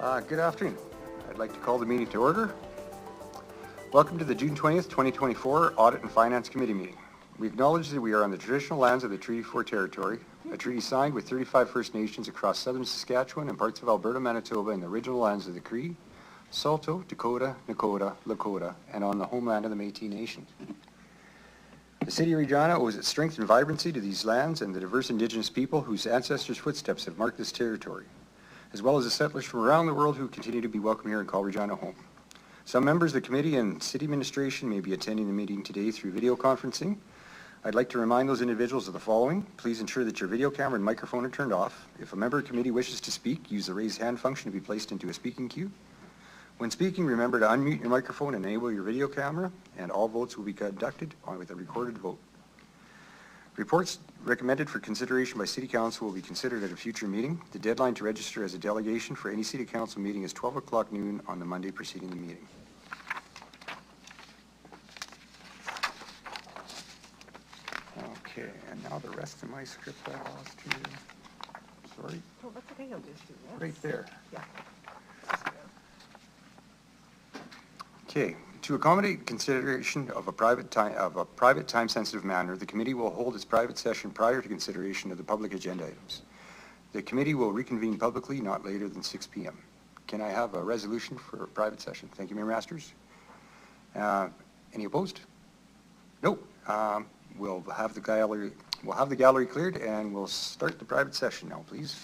Good afternoon. I'd like to call the meeting to order. Welcome to the June 20th, 2024 Audit and Finance Committee meeting. We acknowledge that we are on the traditional lands of the Treaty 4 territory, a treaty signed with 35 First Nations across southern Saskatchewan and parts of Alberta, Manitoba, and the original lands of the Cree, Saulteaux, Dakota, Nakota, Lakota, and on the homeland of the Métis Nation. The City of Regina owes its strength and vibrancy to these lands and the diverse Indigenous people whose ancestors' footsteps have marked this territory, as well as the settlers from around the world who continue to be welcome here and call Regina home. Some members of the committee and city administration may be attending the meeting today through video conferencing. I'd like to remind those individuals of the following. Please ensure that your video camera and microphone are turned off. If a member of the committee wishes to speak, use the raise hand function to be placed into a speaking queue. When speaking, remember to unmute your microphone and enable your video camera, and all votes will be conducted with a recorded vote. Reports recommended for consideration by City Council will be considered at a future meeting. The deadline to register as a delegation for any City Council meeting is 12 o'clock noon on the Monday preceding the meeting. Okay, and now the rest of my script I lost here. Sorry. Oh, that's okay, I'll just do that. Right there. Yeah. Okay, to accommodate consideration of a private time-sensitive manner, the committee will hold its private session prior to consideration of the public agenda items. The committee will reconvene publicly not later than 6 p.m. Can I have a resolution for a private session? Thank you, Mayor Masters. Any opposed? No. We'll have the gallery cleared and we'll start the private session now, please.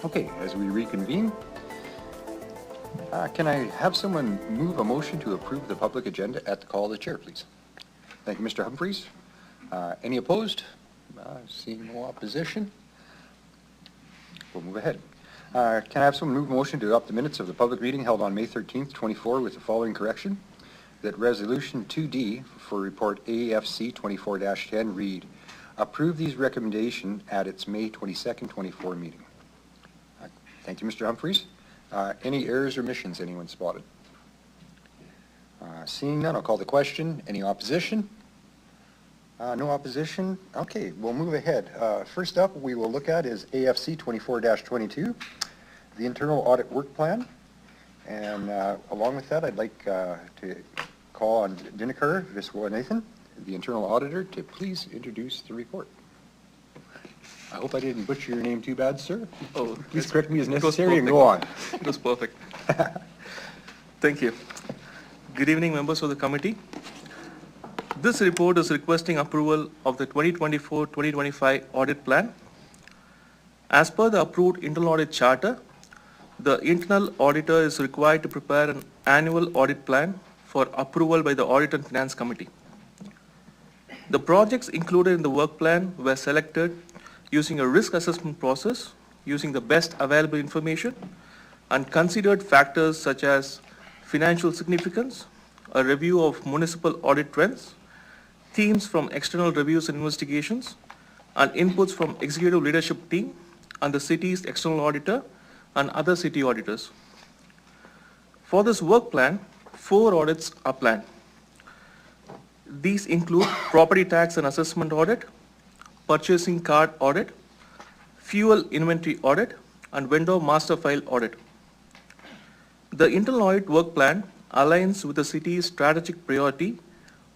Okay, as we reconvene, can I have someone move a motion to approve the public agenda at the call of the chair, please? Thank you, Mr. Humphries. Any opposed? Seeing no opposition, we'll move ahead. Can I have someone move a motion to adopt the minutes of the public meeting held on May 13th, 24 with the following correction? That Resolution 2D for Report AFC 24-10 read, approve these recommendations at its May 22nd, 24 meeting. Thank you, Mr. Humphries. Any errors or omissions anyone spotted? Seeing none, I'll call the question. Any opposition? No opposition? Okay, we'll move ahead. First up, we will look at is AFC 24-22, the Internal Audit Work Plan. And along with that, I'd like to call on Dinakar Viswanathan, the Internal Auditor, to please introduce the report. I hope I didn't butcher your name too bad, sir. Oh, please correct me as necessary and go on. It was perfect. Thank you. Good evening, members of the committee. This report is requesting approval of the 2024-2025 audit plan. As per the approved internal audit charter, the internal auditor is required to prepare an annual audit plan for approval by the Audit and Finance Committee. The projects included in the work plan were selected using a risk assessment process, using the best available information, and considered factors such as financial significance, a review of municipal audit trends, themes from external reviews and investigations, and inputs from executive leadership team and the city's external auditor and other city auditors. For this work plan, 4 audits are planned. These include property tax and assessment audit, purchasing card audit, fuel inventory audit, and vendor master file audit. The internal audit work plan aligns with the city's strategic priority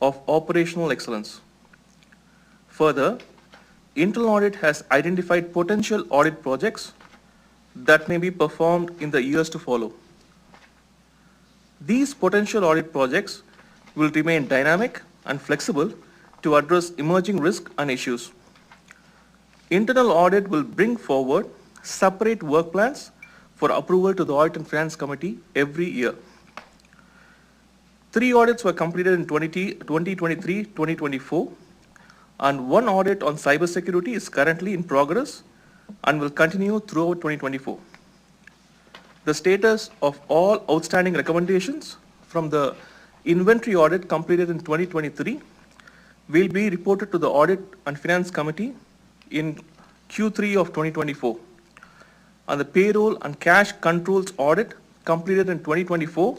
of operational excellence. Further, internal audit has identified potential audit projects that may be performed in the years to follow. These potential audit projects will remain dynamic and flexible to address emerging risks and issues. Internal audit will bring forward separate work plans for approval to the Audit and Finance Committee every year. 3 audits were completed in 2023-2024, and 1 audit on cybersecurity is currently in progress and will continue throughout 2024. The status of all outstanding recommendations from the inventory audit completed in 2023 will be reported to the Audit and Finance Committee in Q3 of 2024. And the payroll and cash controls audit completed in 2024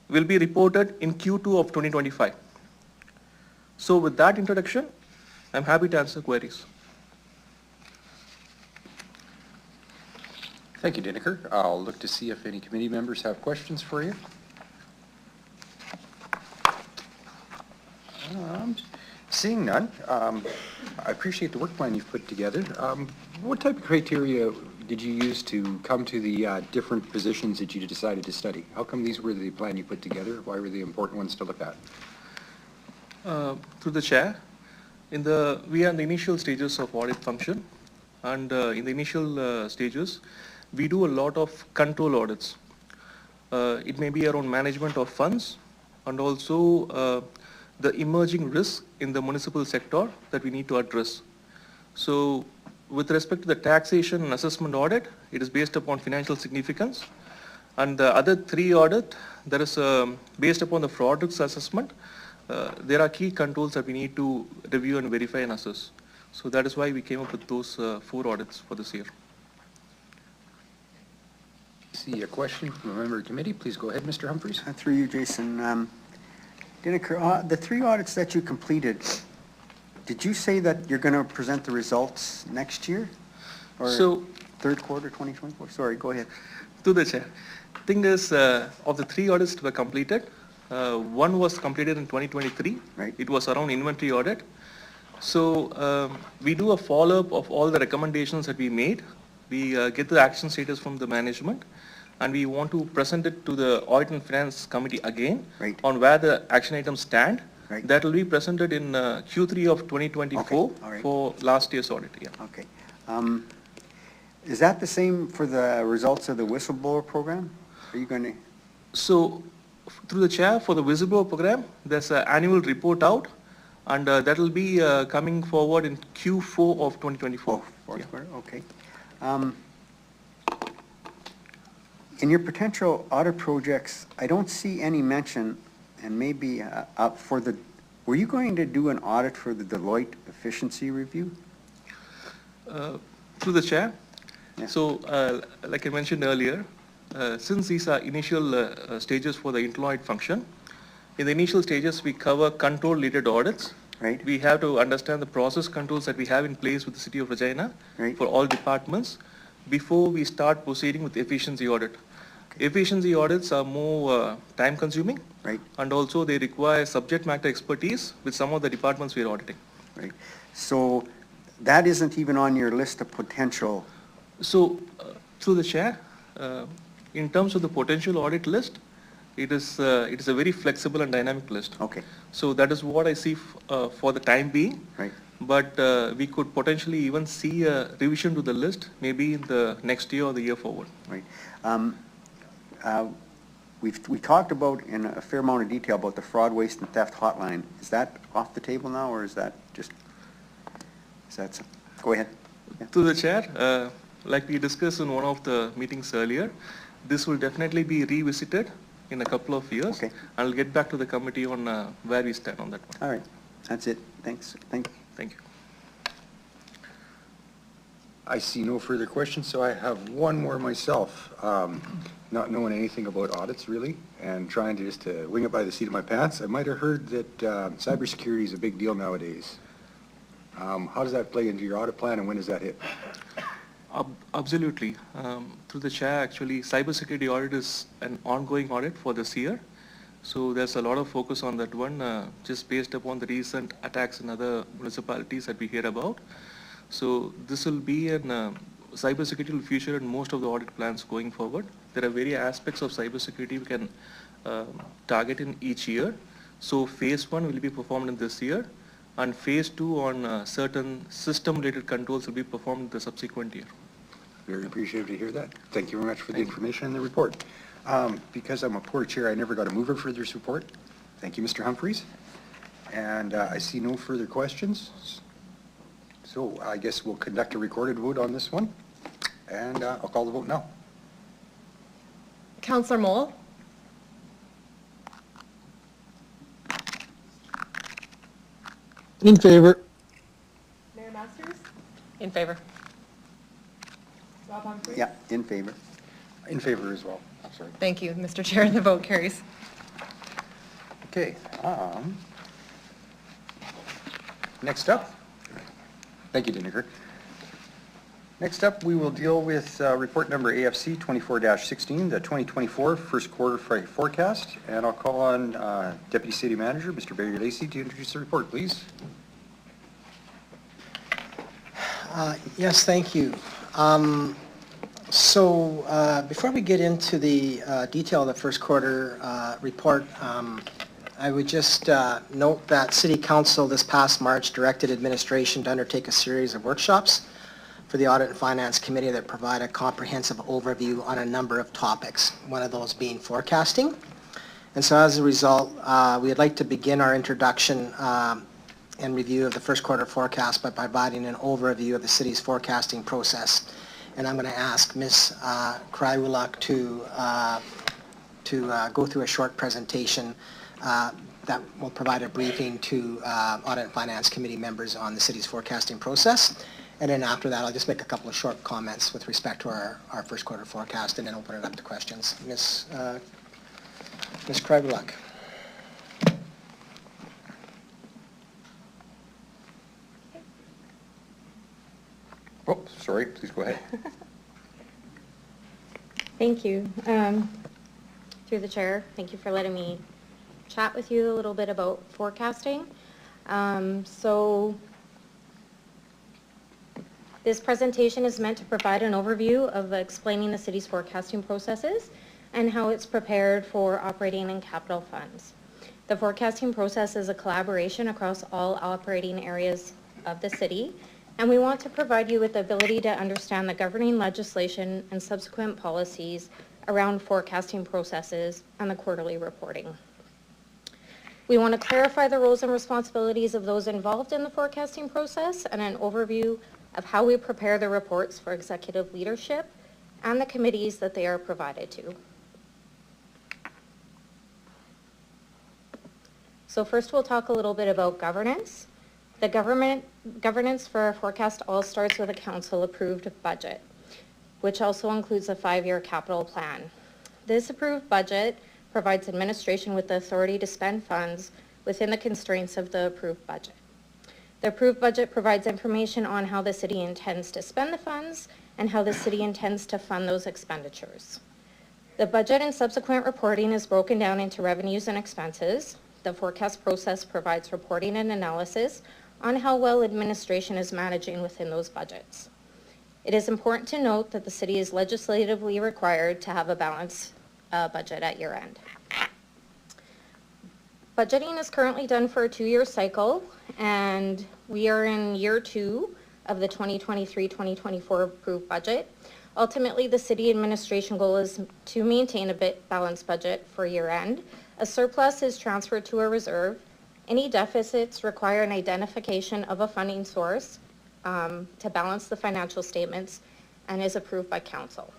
will be reported in Q2 of 2025. So with that introduction, I'm happy to answer queries. Thank you, Dinakar. I'll look to see if any committee members have questions for you. Seeing none, I appreciate the work plan you've put together. What type of criteria did you use to come to the different positions that you decided to study? How come these were the plan you put together? Why were they important ones to look at? Through the chair, we are in the initial stages of audit function, and in the initial stages, we do a lot of control audits. It may be around management of funds and also the emerging risks in the municipal sector that we need to address. So with respect to the taxation and assessment audit, it is based upon financial significance. And the other 3 audit, that is based upon the fraud risk assessment, there are key controls that we need to review and verify and assess. So that is why we came up with those 4 audits for this year. See a question from a member of the committee. Please go ahead, Mr. Humphries. Through you, Jason. Dinakar, the 3 audits that you completed, did you say that you're going to present the results next year? Or so, third quarter 2024? Sorry, go ahead. To the chair. Thing is, of the 3 audits that were completed, 1 was completed in 2023. Right. It was around inventory audit. So we do a follow-up of all the recommendations that we made. We get the action status from the management, and we want to present it to the Audit and Finance Committee again on where the action items stand. Right. That will be presented in Q3 of 2024 Okay. All right. for last year's audit. Yeah. Okay. Is that the same for the results of the whistleblower program? Are you going to, So through the chair for the whistleblower program, there's an annual report out, and that will be coming forward in Q4 of 2024. oh, fourth Yeah. quarter, okay. In your potential audit projects, I don't see any mention, and maybe for the, were you going to do an audit for the Deloitte efficiency review? Through the chair. Yeah. So like I mentioned earlier, since these are initial stages for the employed function, in the initial stages we cover control-related audits. Right. We have to understand the process controls that we have in place with the City of Regina Right. for all departments before we start proceeding with the efficiency audit. Efficiency audits are more time-consuming, Right, and also they require subject matter expertise with some of the departments we are auditing. right. So that isn't even on your list of potential, So, through the chair, in terms of the potential audit list, it is a very flexible and dynamic list. okay, So that is what I see for the time being. right. But we could potentially even see a revision to the list maybe in the next year or the year forward. Right. We talked about in a fair amount of detail about the fraud, waste, and theft hotline. Is that off the table now, or is that just, go ahead. Yeah. To the chair, like we discussed in one of the meetings earlier, this will definitely be revisited in a couple of years. Okay. I'll get back to the committee on where we stand on that one. All right, that's it. Thanks. Thank you. I see no further questions, so I have one more myself. Not knowing anything about audits really, and trying to just wing it by the seat of my pants, I might have heard that cybersecurity is a big deal nowadays. How does that play into your audit plan, and when does that hit? Absolutely. Through the chair, actually, cybersecurity audit is an ongoing audit for this year. So there's a lot of focus on that one, just based upon the recent attacks in other municipalities that we hear about. So this will be an cybersecurity will feature in most of the audit plans going forward. There are various aspects of cybersecurity we can target in each year. So phase 1 will be performed in this year, and phase 2 on certain system-related controls will be performed in the subsequent year. Very appreciative to hear that. Thank you very much for the information and the report. Because I'm a poor chair, I never got a mover for this report. Thank you, Mr. Humphreys. And I see no further questions. So I guess we'll conduct a recorded vote on this one, and I'll call the vote now. Councillor Mole? In favor. Mayor Masters? In favor. Rob Humphries? Yeah, in favor. In favor as well. I'm sorry. Thank you, Mr. Chair. The vote carries. Okay. Next up, thank you, Diniker. Next up, we will deal with report number AFC 24-16, the 2024 first quarter forecast. And I'll call on Deputy City Manager, Mr. Barry Lacey, to introduce the report, please. Yes, thank you. Before we get into the detail of the first quarter report, I would just note that City Council this past March directed administration to undertake a series of workshops for the Audit and Finance Committee that provide a comprehensive overview on a number of topics, one of those being forecasting. And so as a result, we'd like to begin our introduction and review of the first quarter forecast by providing an overview of the city's forecasting process. And I'm going to ask Ms. Krywulak to go through a short presentation that will provide a briefing to Audit and Finance Committee members on the city's forecasting process. And then after that, I'll just make a couple of short comments with respect to our first quarter forecast and then open it up to questions. Ms. Krywulak. Oh, sorry, please go ahead. Thank you. Through the chair, thank you for letting me chat with you a little bit about forecasting. This presentation is meant to provide an overview of explaining the city's forecasting processes and how it's prepared for operating and capital funds. The forecasting process is a collaboration across all operating areas of the city and we want to provide you with the ability to understand the governing legislation and subsequent policies around forecasting processes and the quarterly reporting. We want to clarify the roles and responsibilities of those involved in the forecasting process and an overview of how we prepare the reports for executive leadership and the committees that they are provided to. So first we'll talk a little bit about governance. The governance for our forecast all starts with a council-approved budget, which also includes a 5-year capital plan. This approved budget provides administration with the authority to spend funds within the constraints of the approved budget. The approved budget provides information on how the city intends to spend the funds and how the city intends to fund those expenditures. The budget and subsequent reporting is broken down into revenues and expenses. The forecast process provides reporting and analysis on how well administration is managing within those budgets. It is important to note that the city is legislatively required to have a balanced budget at year end. Budgeting is currently done for a 2-year cycle, and we are in year 2 of the 2023-2024 approved budget. Ultimately, the city administration goal is to maintain a balanced budget for year end. A surplus is transferred to a reserve. Any deficits require an identification of a funding source to balance the financial statements and is approved by council.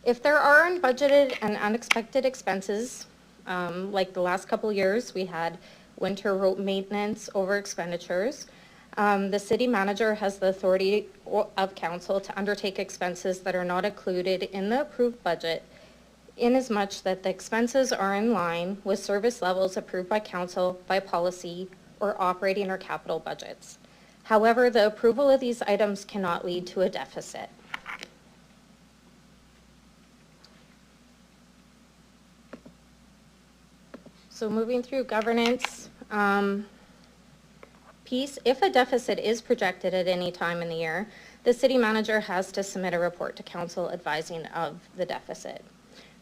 If there are unbudgeted and unexpected expenses, like the last couple years, we had winter road maintenance over expenditures, the city manager has the authority of council to undertake expenses that are not included in the approved budget, inasmuch that the expenses are in line with service levels approved by council by policy or operating or capital budgets. However, the approval of these items cannot lead to a deficit. So moving through governance piece, if a deficit is projected at any time in the year, the city manager has to submit a report to council advising of the deficit.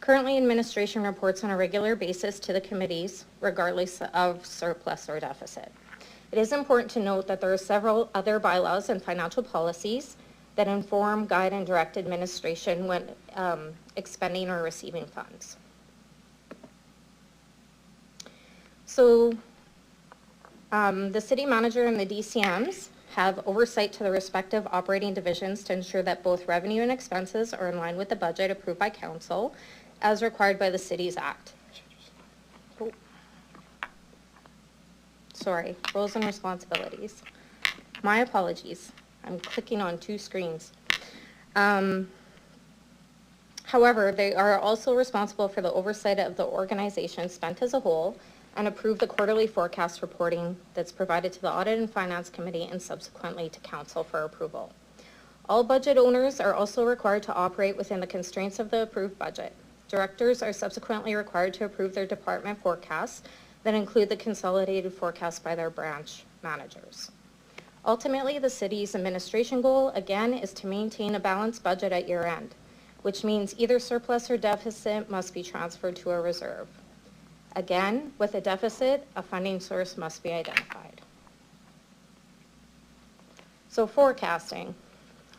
Currently, administration reports on a regular basis to the committees, regardless of surplus or deficit. It is important to note that there are several other bylaws and financial policies that inform, guide, and direct administration when expending or receiving funds. So the city manager and the DCMs have oversight to the respective operating divisions to ensure that both revenue and expenses are in line with the budget approved by council as required by the Cities Act. Oh. Sorry, roles and responsibilities. My apologies. I'm clicking on 2 screens. However, they are also responsible for the oversight of the organization spent as a whole and approve the quarterly forecast reporting that's provided to the Audit and Finance Committee and subsequently to Council for approval. All budget owners are also required to operate within the constraints of the approved budget. Directors are subsequently required to approve their department forecasts that include the consolidated forecast by their branch managers. Ultimately, the city's administration goal, again, is to maintain a balanced budget at year end, which means either surplus or deficit must be transferred to a reserve. Again, with a deficit, a funding source must be identified. So forecasting.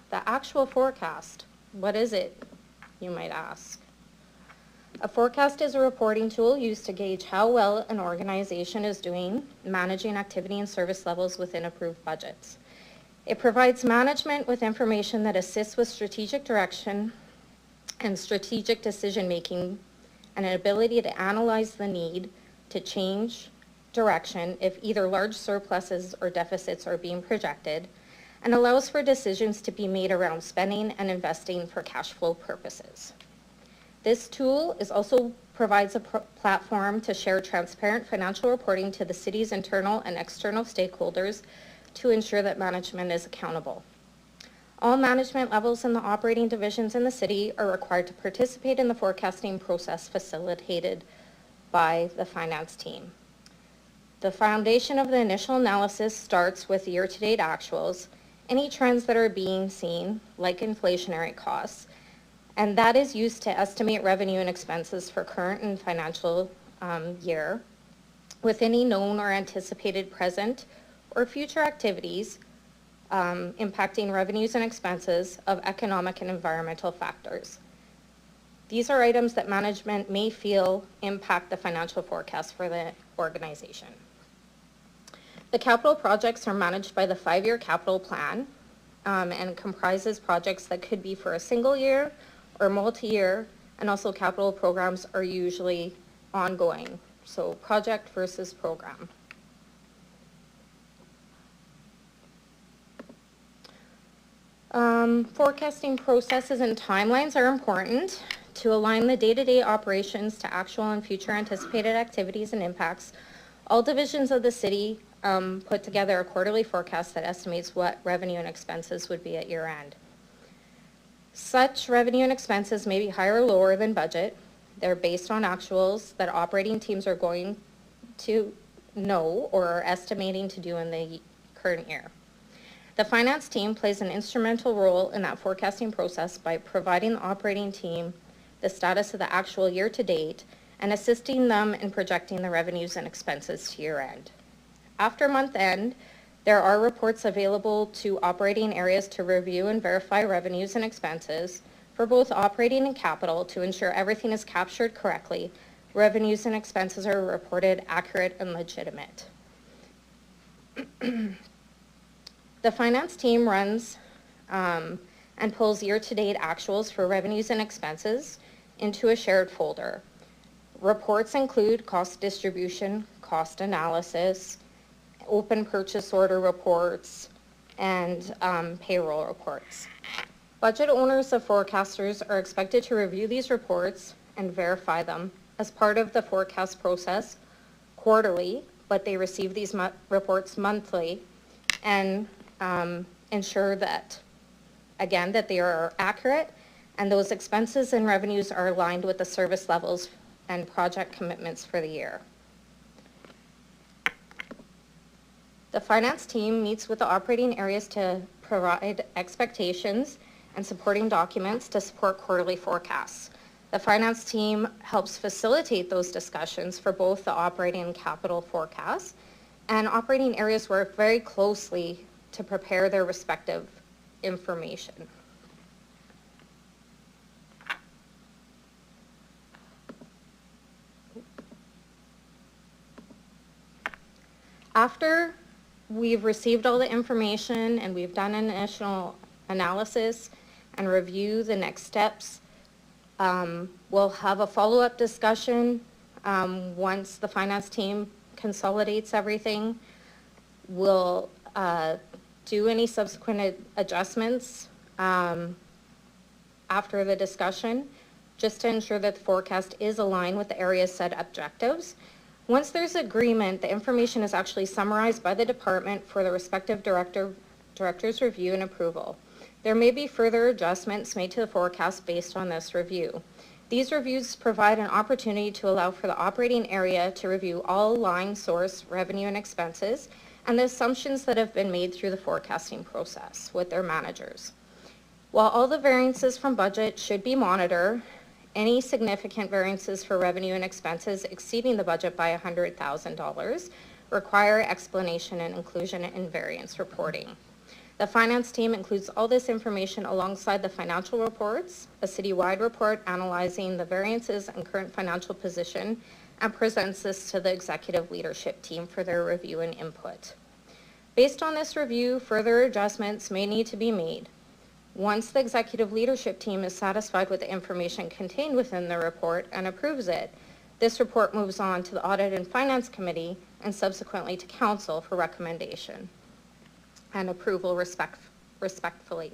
The actual forecast, what is it, you might ask? A forecast is a reporting tool used to gauge how well an organization is doing managing activity and service levels within approved budgets. It provides management with information that assists with strategic direction and strategic decision-making and an ability to analyze the need to change direction if either large surpluses or deficits are being projected, and allows for decisions to be made around spending and investing for cash flow purposes. This tool also provides a platform to share transparent financial reporting to the city's internal and external stakeholders to ensure that management is accountable. All management levels in the operating divisions in the city are required to participate in the forecasting process facilitated by the finance team. The foundation of the initial analysis starts with year-to-date actuals, any trends that are being seen, like inflationary costs, and that is used to estimate revenue and expenses for current and financial year with any known or anticipated present or future activities impacting revenues and expenses of economic and environmental factors. These are items that management may feel impact the financial forecast for the organization. The capital projects are managed by the 5-year capital plan and comprises projects that could be for a single year or multi-year, and also capital programs are usually ongoing, so project versus program. Forecasting processes and timelines are important to align the day-to-day operations to actual and future anticipated activities and impacts. All divisions of the city put together a quarterly forecast that estimates what revenue and expenses would be at year end. Such revenue and expenses may be higher or lower than budget. They're based on actuals that operating teams are going to know or are estimating to do in the current year. The finance team plays an instrumental role in that forecasting process by providing the operating team the status of the actual year to date and assisting them in projecting the revenues and expenses to year end. After month end, there are reports available to operating areas to review and verify revenues and expenses for both operating and capital to ensure everything is captured correctly. Revenues and expenses are reported accurate and legitimate. The finance team runs and pulls year-to-date actuals for revenues and expenses into a shared folder. Reports include cost distribution, cost analysis, open purchase order reports, and payroll reports. Budget owners of forecasters are expected to review these reports and verify them as part of the forecast process quarterly, but they receive these reports monthly and ensure that, again, that they are accurate and those expenses and revenues are aligned with the service levels and project commitments for the year. The finance team meets with the operating areas to provide expectations and supporting documents to support quarterly forecasts. The finance team helps facilitate those discussions for both the operating and capital forecasts, and operating areas work very closely to prepare their respective information. After we've received all the information and we've done an initial analysis and review the next steps, we'll have a follow-up discussion once the finance team consolidates everything. We'll do any subsequent adjustments after the discussion, just to ensure that the forecast is aligned with the area's set objectives. Once there's agreement, the information is actually summarized by the department for the respective director's review and approval. There may be further adjustments made to the forecast based on this review. These reviews provide an opportunity to allow for the operating area to review all line source revenue and expenses and the assumptions that have been made through the forecasting process with their managers. While all the variances from budget should be monitored, any significant variances for revenue and expenses exceeding the budget by $100,000 require explanation and inclusion in variance reporting. The finance team includes all this information alongside the financial reports, a citywide report analyzing the variances and current financial position, and presents this to the executive leadership team for their review and input. Based on this review, further adjustments may need to be made. Once the executive leadership team is satisfied with the information contained within the report and approves it, this report moves on to the Audit and Finance Committee and subsequently to Council for recommendation and approval respectfully.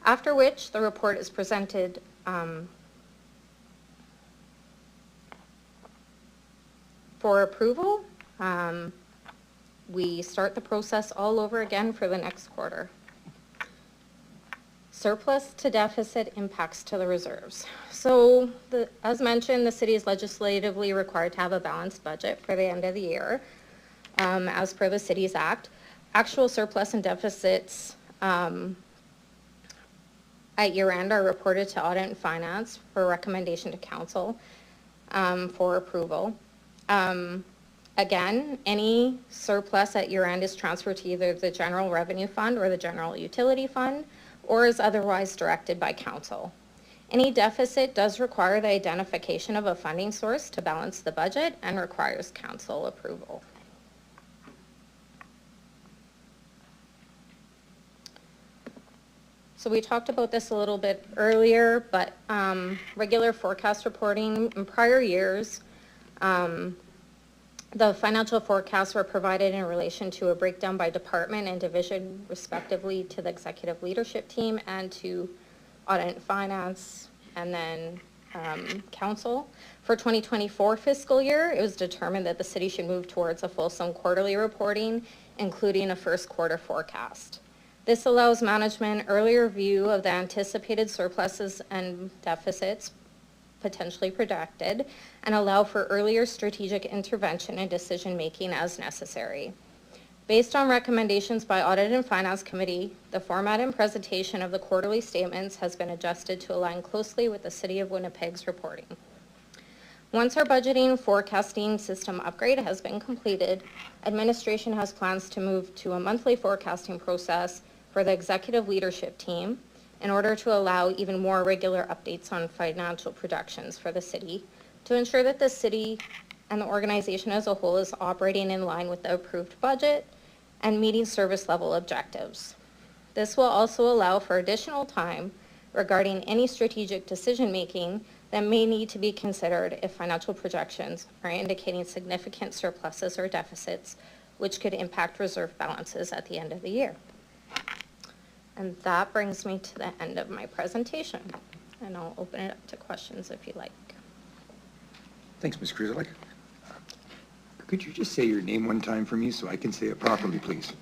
After which, the report is presented for approval. We start the process all over again for the next quarter. Surplus to deficit impacts to the reserves. So, as mentioned, the city is legislatively required to have a balanced budget for the end of the year, as per the Cities Act. Actual surplus and deficits at year end are reported to Audit and Finance for recommendation to Council for approval. Again, any surplus at year end is transferred to either the general revenue fund or the general utility fund, or is otherwise directed by council. Any deficit does require the identification of a funding source to balance the budget and requires council approval. So we talked about this a little bit earlier, but regular forecast reporting in prior years, the financial forecasts were provided in relation to a breakdown by department and division respectively to the executive leadership team and to audit and finance and then council. For 2024 fiscal year, it was determined that the city should move towards a fulsome quarterly reporting, including a first quarter forecast. This allows management earlier view of the anticipated surpluses and deficits potentially projected and allow for earlier strategic intervention and decision-making as necessary. Based on recommendations by Audit and Finance Committee, the format and presentation of the quarterly statements has been adjusted to align closely with the City of Winnipeg's reporting. Once our budgeting forecasting system upgrade has been completed, administration has plans to move to a monthly forecasting process for the executive leadership team in order to allow even more regular updates on financial projections for the city to ensure that the city and the organization as a whole is operating in line with the approved budget and meeting service level objectives. This will also allow for additional time regarding any strategic decision-making that may need to be considered if financial projections are indicating significant surpluses or deficits, which could impact reserve balances at the end of the year. And that brings me to the end of my presentation. And I'll open it up to questions if you like. Thanks, Ms. Kruzalik. Could you just say your name one time for me so I can say it properly, please?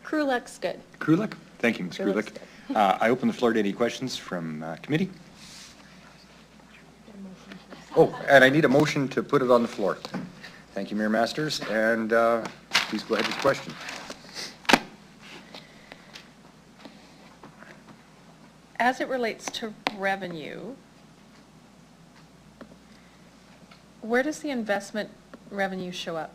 Krulek's good. Krulek? Thank you, Ms. Krulek's Krulek. I open the floor to any questions from committee. Oh, and I need a motion to put it on the floor. Thank you, Mayor Masters, and please go ahead with the question. As it relates to revenue, where does the investment revenue show up?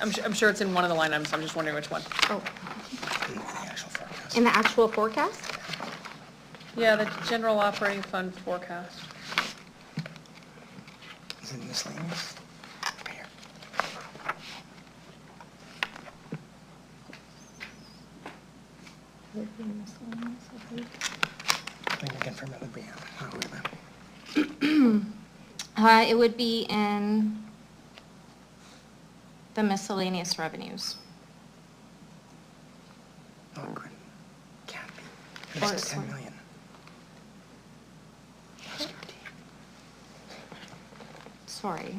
I'm sure it's in one of the line items, I'm just wondering which one. Oh. In the actual forecast? Yeah, the general operating fund forecast. Is it miscellaneous? Right here. We can confirm it with Brianna. It would be in the miscellaneous revenues. Oh, good. Can't be. Or It's 10 sorry. million. Sorry,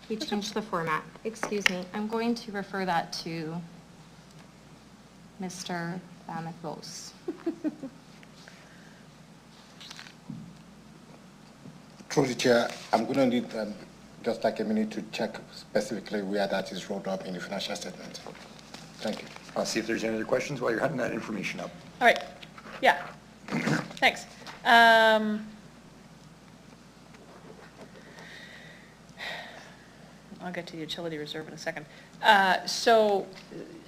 we changed the format. Excuse me, I'm going to refer that to Mr. Vamos. Through the chair, I'm going to need just like a minute to check specifically where that is rolled up in the financial statement. Thank you. I'll see if there's any other questions while you're hunting that information up. All right, yeah, thanks. I'll get to the utility reserve in a second. So,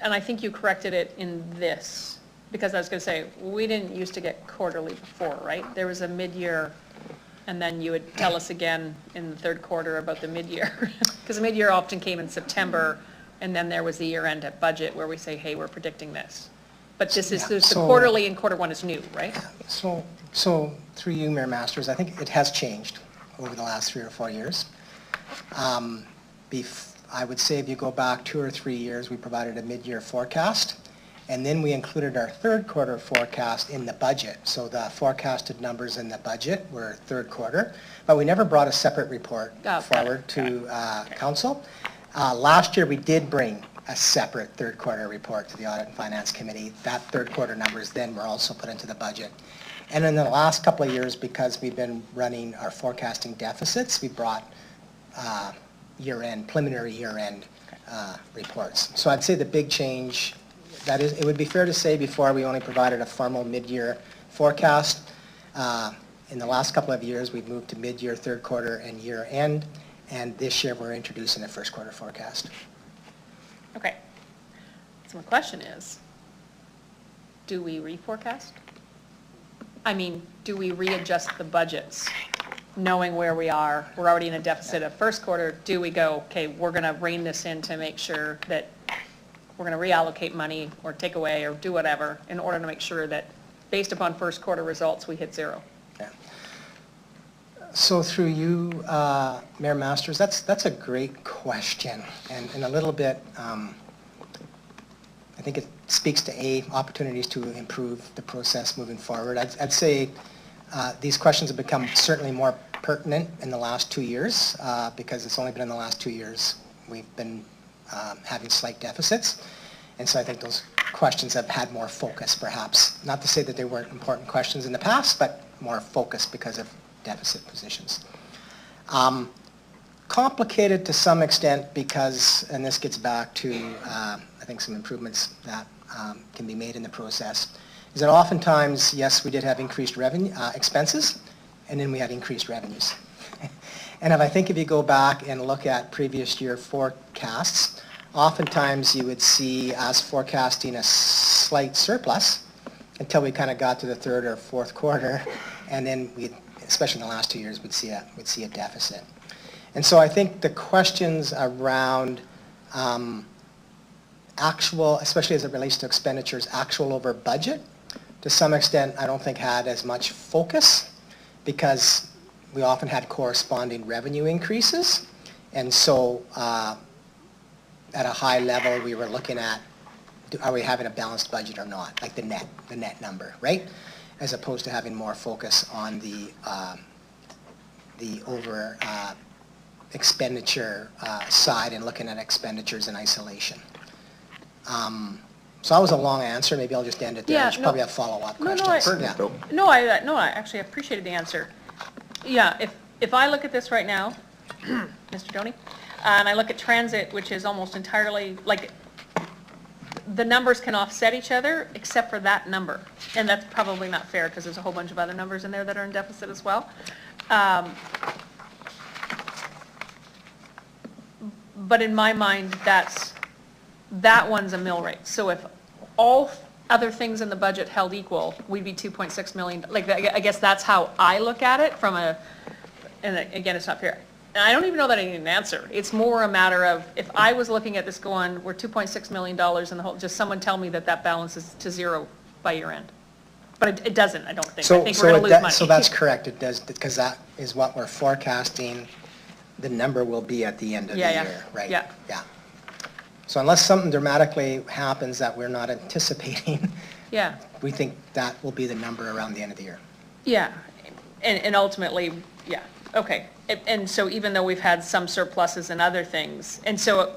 and I think you corrected it in this, because I was going to say, we didn't used to get quarterly before, right? There was a mid-year, and then you would tell us again in the third quarter about the mid-year. Because the mid-year often came in September, and then there was the year-end at budget where we say, hey, we're predicting this. But this is, Yeah, the so- quarterly and quarter one is new, right? So through you, Mayor Masters, I think it has changed over the last 3 or 4 years. I would say if you go back 2 or 3 years, we provided a mid-year forecast, and then we included our third quarter forecast in the budget. So the forecasted numbers in the budget were third quarter, but we never brought a separate report Got it, forward to council. Last year, we did bring a separate third quarter report to the Audit and Finance Committee. That third quarter numbers then were also put into the budget. And in the last couple of years, because we've been running our forecasting deficits, we brought preliminary year-end reports. So I'd say the big change that is, it would be fair to say before we only provided a formal mid-year forecast. In the last couple of years, we've moved to mid-year, third quarter, and year-end, and this year we're introducing a first quarter forecast. Okay. So my question is, do we reforecast? I mean, do we readjust the budgets, knowing where we are? We're already in a deficit of first quarter. Do we go, okay, we're going to rein this in to make sure that we're going to reallocate money or take away or do whatever in order to make sure that based upon first quarter results, we hit zero? Yeah. So through you, Mayor Masters, that's a great question, and a little bit, I think it speaks to opportunities to improve the process moving forward. I'd say these questions have become certainly more pertinent in the last 2 years because it's only been in the last 2 years we've been having slight deficits, and so I think those questions have had more focus perhaps. Not to say that they weren't important questions in the past, but more focus because of deficit positions. Complicated to some extent because, and this gets back to I think some improvements that can be made in the process, is that oftentimes, yes, we did have increased revenue, expenses, and then we had increased revenues. And if you go back and look at previous year forecasts, oftentimes you would see us forecasting a slight surplus until we kind of got to the third or fourth quarter, and then we, especially in the last 2 years, we'd see a deficit. And so I think the questions around actual, especially as it relates to expenditures, actual over budget, to some extent, I don't think had as much focus because we often had corresponding revenue increases. And so at a high level, we were looking at, are we having a balanced budget or not? Like the net number, right? As opposed to having more focus on the over expenditure side and looking at expenditures in isolation. So that was a long answer. Maybe I'll just end it there. Yeah, You should probably have follow-up No, questions. no, I actually appreciated the answer. Yeah, if I look at this right now, Mr. Doney, and I look at transit, which is almost entirely, like, the numbers can offset each other except for that number. And that's probably not fair because there's a whole bunch of other numbers in there that are in deficit as well. But in my mind, that one's a mill rate. So if all other things in the budget held equal, we'd be 2.6 million. Like, I guess that's how I look at it from a, and again, it's not fair. And I don't even know that I need an answer. It's more a matter of, if I was looking at this going, we're $2.6 million in the whole, just someone tell me that balance is to zero by year end. But it doesn't, I don't think. I think we're going to lose money. So that's correct, it does, because that is what we're forecasting the number will be at the end of the year, right? Yeah. So unless something dramatically happens that we're not anticipating, Yeah. we think that will be the number around the end of the year. Yeah, and ultimately, yeah, okay. And so even though we've had some surpluses and other things, and so,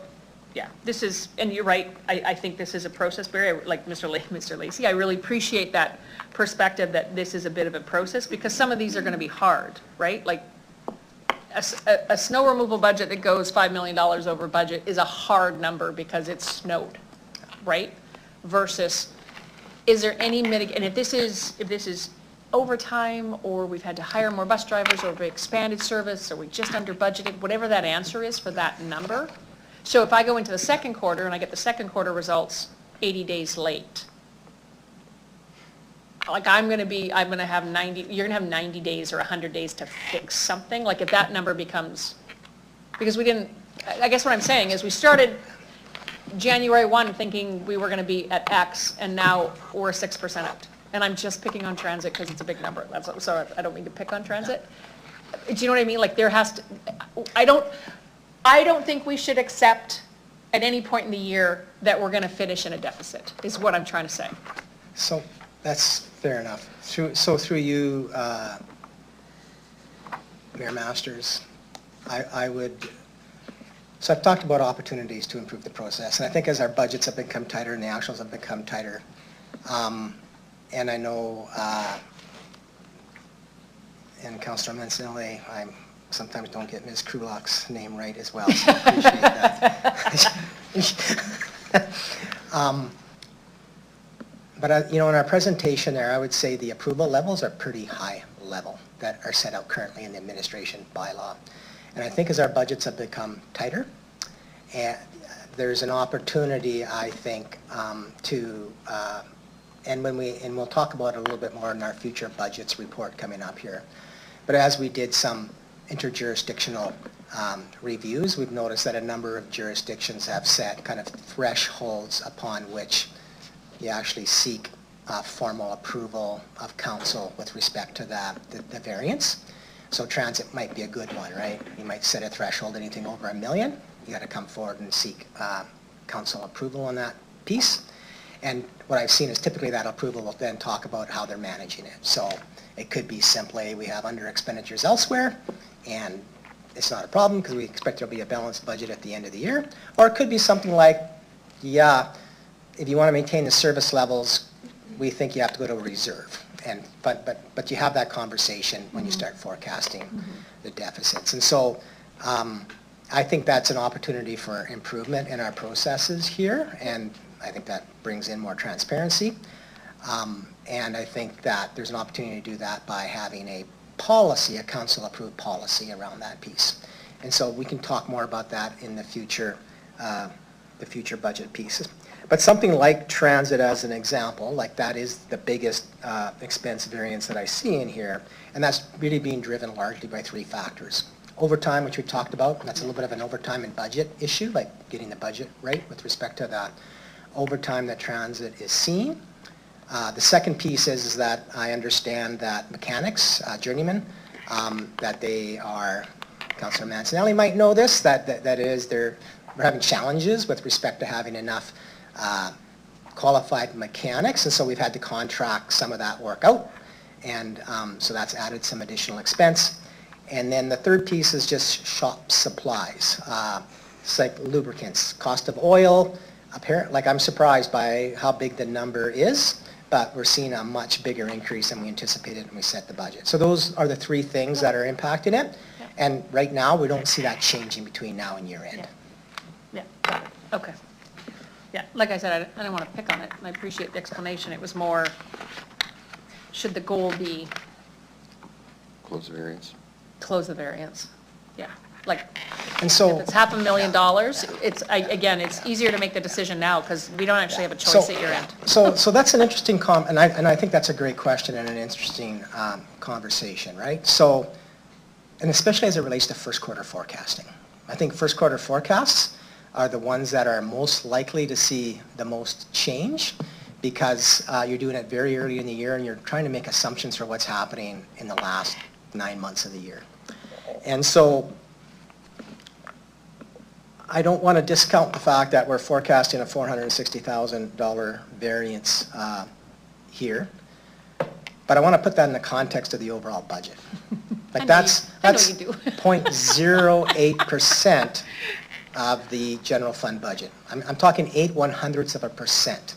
yeah, this is, and you're right, I think this is a process, Barry, like Mr. Lacey, I really appreciate that perspective that this is a bit of a process, because some of these are going to be hard, right? Like, a snow removal budget that goes $5 million over budget is a hard number because it's snowed, right? Versus, is there any and if this is overtime, or we've had to hire more bus drivers, or we expanded service, or we just under budgeted, whatever that answer is for that number. So if I go into the second quarter and I get the second quarter results 80 days late, like you're going to have 90 days or 100 days to fix something. Like if that number becomes, because I guess what I'm saying is we started January 1 thinking we were going to be at X, and now we're 6% out. And I'm just picking on transit because it's a big number. So I don't mean to pick on transit. Do you know what I mean? Like there has to, I don't think we should accept at any point in the year that we're going to finish in a deficit, is what I'm trying to say. So that's fair enough. Through you, Mayor Masters, so I've talked about opportunities to improve the process, and I think as our budgets have become tighter and the actuals have become tighter, and I know, and Councillor Mancinelli, I sometimes don't get Ms. Krulak's name right as well, so I appreciate that. But, in our presentation there, I would say the approval levels are pretty high level that are set out currently in the administration bylaw. And I think as our budgets have become tighter, and there's an opportunity, I think, and we'll talk about it a little bit more in our future budgets report coming up here. But as we did some interjurisdictional reviews, we've noticed that a number of jurisdictions have set kind of thresholds upon which you actually seek formal approval of council with respect to the variance. So transit might be a good one, right? You might set a threshold, anything over $1 million, you got to come forward and seek council approval on that piece. And what I've seen is typically that approval will then talk about how they're managing it. So it could be simply we have under expenditures elsewhere, and it's not a problem because we expect there'll be a balanced budget at the end of the year. Or it could be something like, yeah, if you want to maintain the service levels, we think you have to go to a reserve. But you have that conversation when you start forecasting the deficits. And so I think that's an opportunity for improvement in our processes here, and I think that brings in more transparency. And I think that there's an opportunity to do that by having a policy, a council-approved policy around that piece. And so we can talk more about that in the future budget pieces. But something like transit as an example, like that is the biggest expense variance that I see in here, and that's really being driven largely by 3 factors. Overtime, which we talked about, that's a little bit of an overtime and budget issue, like getting the budget right with respect to that overtime that transit is seeing. The second piece is that I understand that mechanics, journeymen, that they are, Councillor Mancinelli might know this, we're having challenges with respect to having enough qualified mechanics, and so we've had to contract some of that work out, and so that's added some additional expense. And then the third piece is just shop supplies. It's like lubricants, cost of oil. Like I'm surprised by how big the number is, but we're seeing a much bigger increase than we anticipated when we set the budget. So those are the 3 things that are impacting it. And right now, we don't see that changing between now and year end. Yeah, got it. Okay. Yeah, like I said, I don't want to pick on it, and I appreciate the explanation. It was more, should the goal be Close the variance. close the variance? Yeah, like, And so, if it's $500,000, it's easier to make the decision now, because we don't actually have a choice at your end. so that's an interesting and I think that's a great question and an interesting conversation, right? So, and especially as it relates to first quarter forecasting. I think first quarter forecasts are the ones that are most likely to see the most change, because you're doing it very early in the year and you're trying to make assumptions for what's happening in the last 9 months of the year. And so I don't want to discount the fact that we're forecasting a $460,000 variance here, but I want to put that in the context of the overall budget. Like that's I know you do. 0.08% of the general fund budget. I'm talking 0.08%.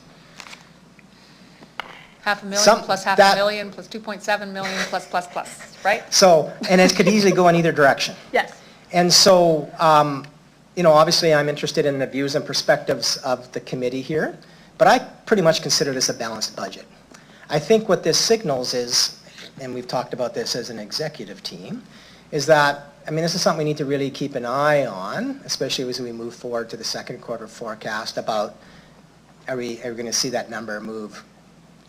$500,000 plus $500,000 plus $2.7 million plus, right? So, and it could easily go in either direction. Yes. And so, obviously I'm interested in the views and perspectives of the committee here, but I pretty much consider this a balanced budget. I think what this signals is, and we've talked about this as an executive team, is that, this is something we need to really keep an eye on, especially as we move forward to the second quarter forecast about, are we going to see that number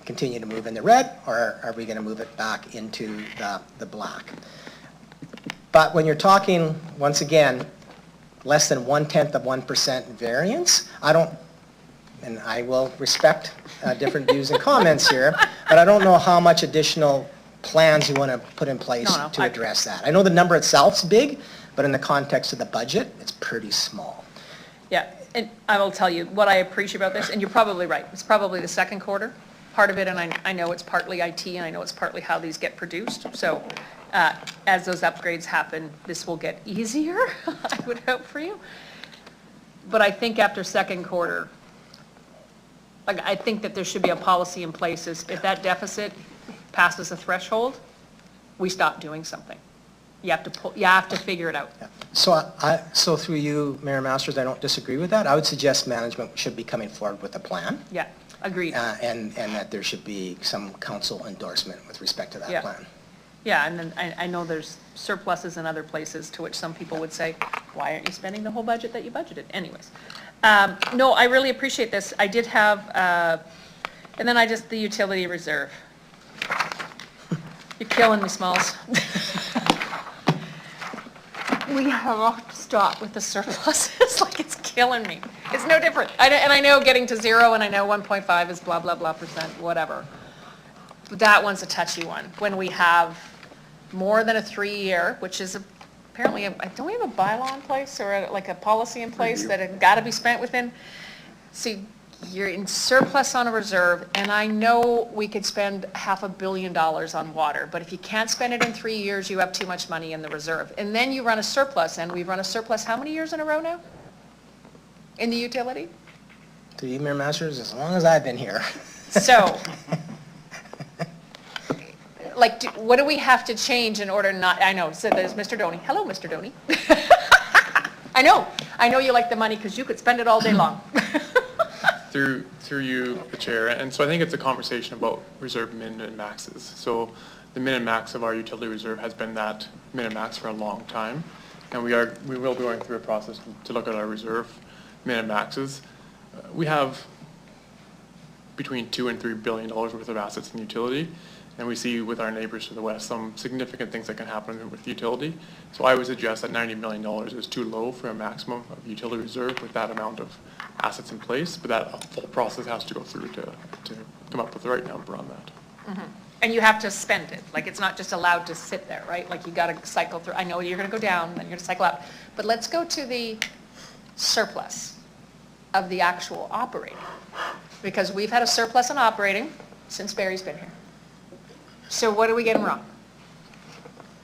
continue to move in the red, or are we going to move it back into the black? But when you're talking, once again, less than 0.1% variance, and I will respect different views and comments here, but I don't know how much additional plans you want to put in place to address that. I know the number itself's big, but in the context of the budget, it's pretty small. Yeah, and I will tell you what I appreciate about this, and you're probably right. It's probably the second quarter, part of it, and I know it's partly IT, and I know it's partly how these get produced. So as those upgrades happen, this will get easier, I would hope for you. But I think after second quarter, I think that there should be a policy in place is if that deficit passes a threshold, we stop doing something. You have to figure it out. Yeah. So through you, Mayor Masters, I don't disagree with that. I would suggest management should be coming forward with a plan. Yeah. agreed. And that there should be some council endorsement with respect to Yeah. that plan. Yeah, and then I know there's surpluses in other places, to which some people would say, why aren't you spending the whole budget that you budgeted? Anyways. No, I really appreciate this. I did have, and then the utility reserve. You're killing me, Smalls. We have to stop with the surpluses, like it's killing me. It's no different. And I know getting to 0 and I know 1.5 is blah, blah, blah percent, whatever. But that one's a touchy one. When we have more than a 3-year, which is apparently, don't we have a bylaw in place or like a policy in place that it got to be spent within? See, you're in surplus on a reserve, and I know we could spend $500 million on water, but if you can't spend it in 3 years, you have too much money in the reserve. And then you run a surplus, and we've run a surplus how many years in a row now? In the utility? To you, Mayor Masters, as long as I've been here. So, like, what do we have to change in order not, I know, so there's Mr. Doney. Hello, Mr. Doney. I know you like the money because you could spend it all day long. Through you, the chair, and so I think it's a conversation about reserve min and maxes. So the min and max of our utility reserve has been that min and max for a long time, and we will be going through a process to look at our reserve min and maxes. We have between $2 and $3 billion worth of assets in utility, and we see with our neighbors to the west some significant things that can happen with utility. So I would suggest that $90 million is too low for a maximum of utility reserve with that amount of assets in place, but that full process has to go through to come up with the right number on that. And you have to spend it, like it's not just allowed to sit there, right? Like you got to cycle through, I know you're going to go down, then you're going to cycle up. But let's go to the surplus of the actual operating. Because we've had a surplus in operating since Barry's been here. So what are we getting wrong?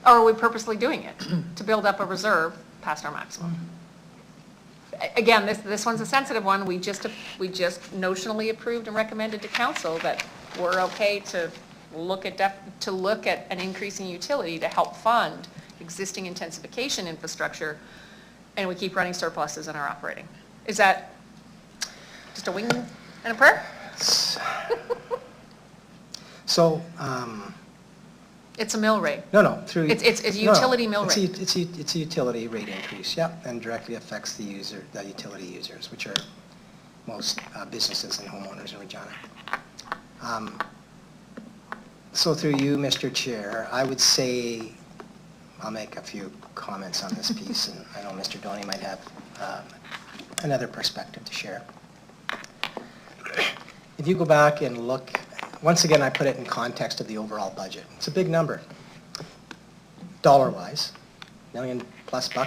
Or are we purposely doing it to build up a reserve past our maximum? Again, this one's a sensitive one. We just notionally approved and recommended to council that we're okay to look at an increase in utility to help fund existing intensification infrastructure, and we keep running surpluses in our operating. Is that just a wing and a prayer? So, It's a mill rate. no, It's a utility mill rate. It's a utility rate increase, yep, and directly affects the utility users, which are most businesses and homeowners in Regina. So through you, Mr. Chair, I would say, I'll make a few comments on this piece, and I know Mr. Doney might have another perspective to share. If you go back and look, once again, I put it in context of the overall budget. It's a big number. Dollar-wise, $1 million+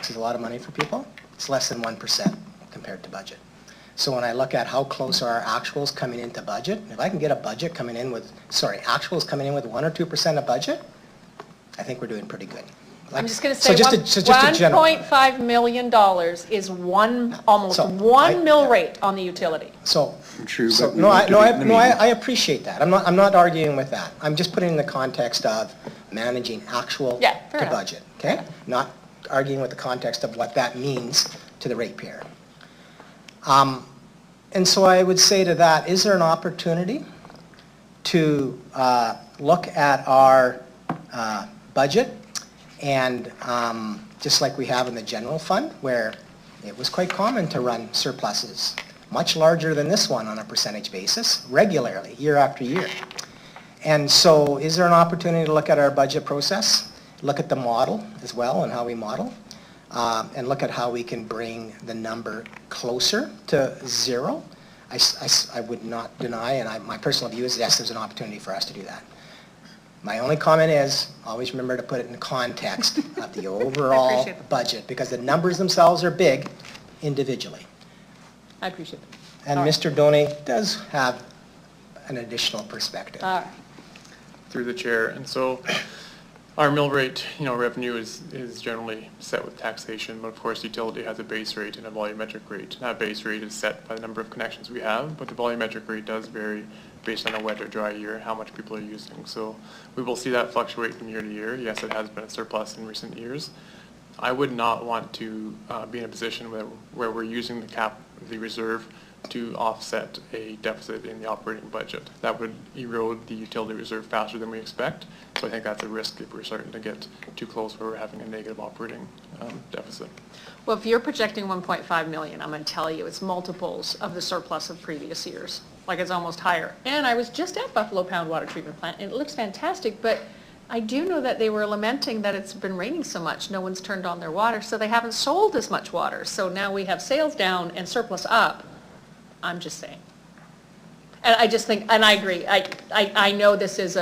is a lot of money for people. It's less than 1% compared to budget. So when I look at how close are our actuals coming into budget, if I can get a budget coming in with, actuals coming in with 1 or 2% of budget, I think we're doing pretty good. I'm just going to say $1.5 million is almost one mill rate on the utility. So, True, so but we no, need to meet in the I meeting. appreciate that. I'm not arguing with that. I'm just putting it in the context of managing actual Yeah, fair to enough. budget, okay? Not arguing with the context of what that means to the ratepayer. And so I would say to that, is there an opportunity to look at our budget and just like we have in the general fund, where it was quite common to run surpluses, much larger than this one on a percentage basis, regularly, year after year. And so is there an opportunity to look at our budget process, look at the model as well and how we model, and look at how we can bring the number closer to 0? I would not deny, and my personal view is yes, there's an opportunity for us to do that. My only comment is, always remember to put it in the context of the overall budget, because the numbers themselves are big individually. I appreciate it. And All right. Mr. Doney does have an additional perspective. All right. Through the chair, and so our mill rate, revenue is generally set with taxation, but of course utility has a base rate and a volumetric rate. That base rate is set by the number of connections we have, but the volumetric rate does vary based on a wet or dry year, how much people are using. So we will see that fluctuate from year to year. Yes, it has been a surplus in recent years. I would not want to be in a position where we're using the reserve to offset a deficit in the operating budget. That would erode the utility reserve faster than we expect. So I think that's a risk if we're starting to get too close where we're having a negative operating deficit. Well, if you're projecting 1.5 million, I'm going to tell you it's multiples of the surplus of previous years. Like it's almost higher. And I was just at Buffalo Pound Water Treatment Plant, and it looks fantastic, but I do know that they were lamenting that it's been raining so much, no one's turned on their water, so they haven't sold as much water. So now we have sales down and surplus up. I'm just saying. And I just think, and I agree, I know this is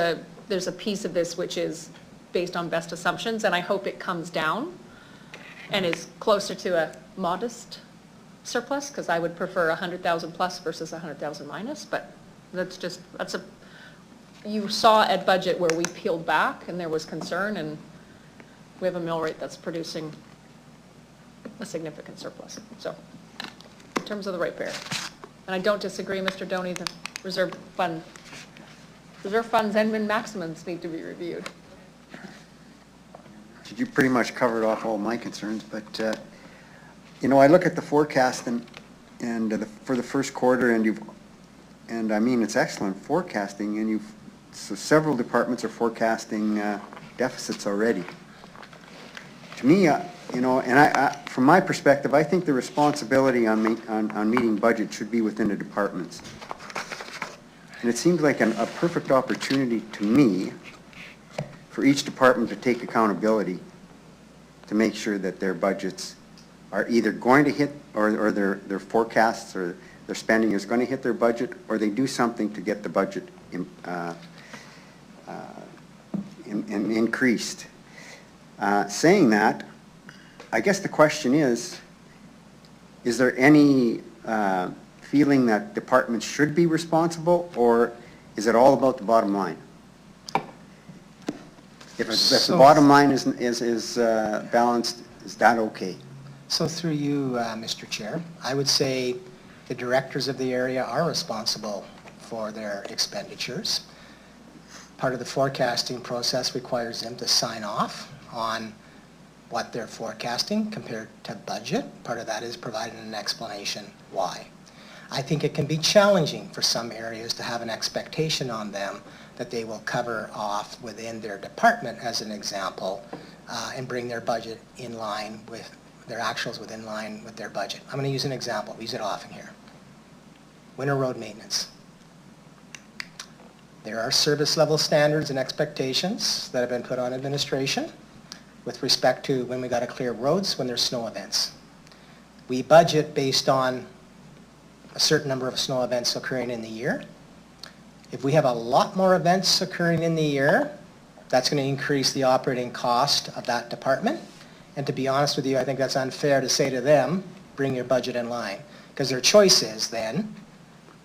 there's a piece of this which is based on best assumptions, and I hope it comes down and is closer to a modest surplus, because I would prefer 100,000 plus versus 100,000 minus, but you saw at budget where we peeled back and there was concern, and we have a mill rate that's producing a significant surplus. So, in terms of the ratepayer. And I don't disagree, Mr. Doney, the reserve funds and min maximums need to be reviewed. You pretty much covered off all my concerns, but, you know, I look at the forecast for the first quarter, and I mean, it's excellent forecasting, and so several departments are forecasting deficits already. To me, you know, and I, from my perspective, I think the responsibility on meeting budget should be within the departments. And it seems like a perfect opportunity to me for each department to take accountability to make sure that their budgets are either going to hit, or their forecasts or their spending is going to hit their budget, or they do something to get the budget increased. Saying that, I guess the question is there any feeling that departments should be responsible, or is it all about the bottom line? If the bottom line is balanced, is that okay? So through you, Mr. Chair, I would say the directors of the area are responsible for their expenditures. Part of the forecasting process requires them to sign off on what they're forecasting compared to budget. Part of that is providing an explanation why. I think it can be challenging for some areas to have an expectation on them that they will cover off within their department, as an example, and bring their budget in line with their actuals within line with their budget. I'm going to use an example. We use it often here. Winter road maintenance. There are service level standards and expectations that have been put on administration with respect to when we got to clear roads when there's snow events. We budget based on a certain number of snow events occurring in the year. If we have a lot more events occurring in the year, that's going to increase the operating cost of that department. And to be honest with you, I think that's unfair to say to them, bring your budget in line. Because their choice is then,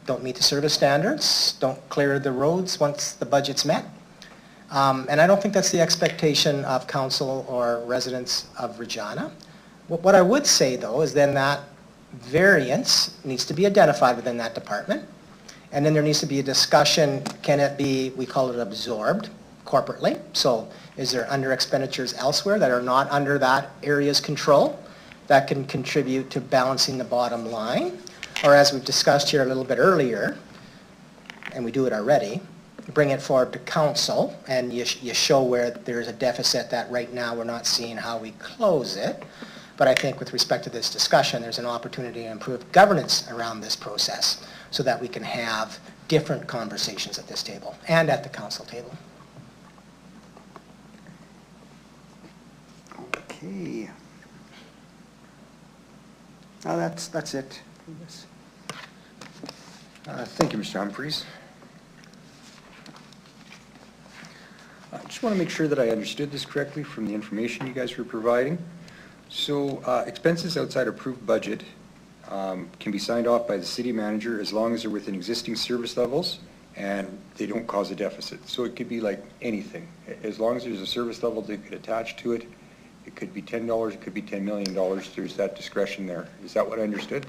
don't meet the service standards, don't clear the roads once the budget's met. And I don't think that's the expectation of council or residents of Regina. What I would say, though, is then that variance needs to be identified within that department. And then there needs to be a discussion, can it be, we call it absorbed corporately. So is there under expenditures elsewhere that are not under that area's control that can contribute to balancing the bottom line? Or as we've discussed here a little bit earlier, and we do it already, bring it forward to council and you show where there's a deficit that right now we're not seeing how we close it. But I think with respect to this discussion, there's an opportunity to improve governance around this process so that we can have different conversations at this table and at the council table. Okay. Now that's it. Thank you, Mr. Humphries. I just want to make sure that I understood this correctly from the information you guys were providing. So expenses outside approved budget can be signed off by the city manager as long as they're within existing service levels and they don't cause a deficit. So it could be like anything. As long as there's a service level that could attach to it, it could be $10, it could be $10 million. There's that discretion there. Is that what I understood?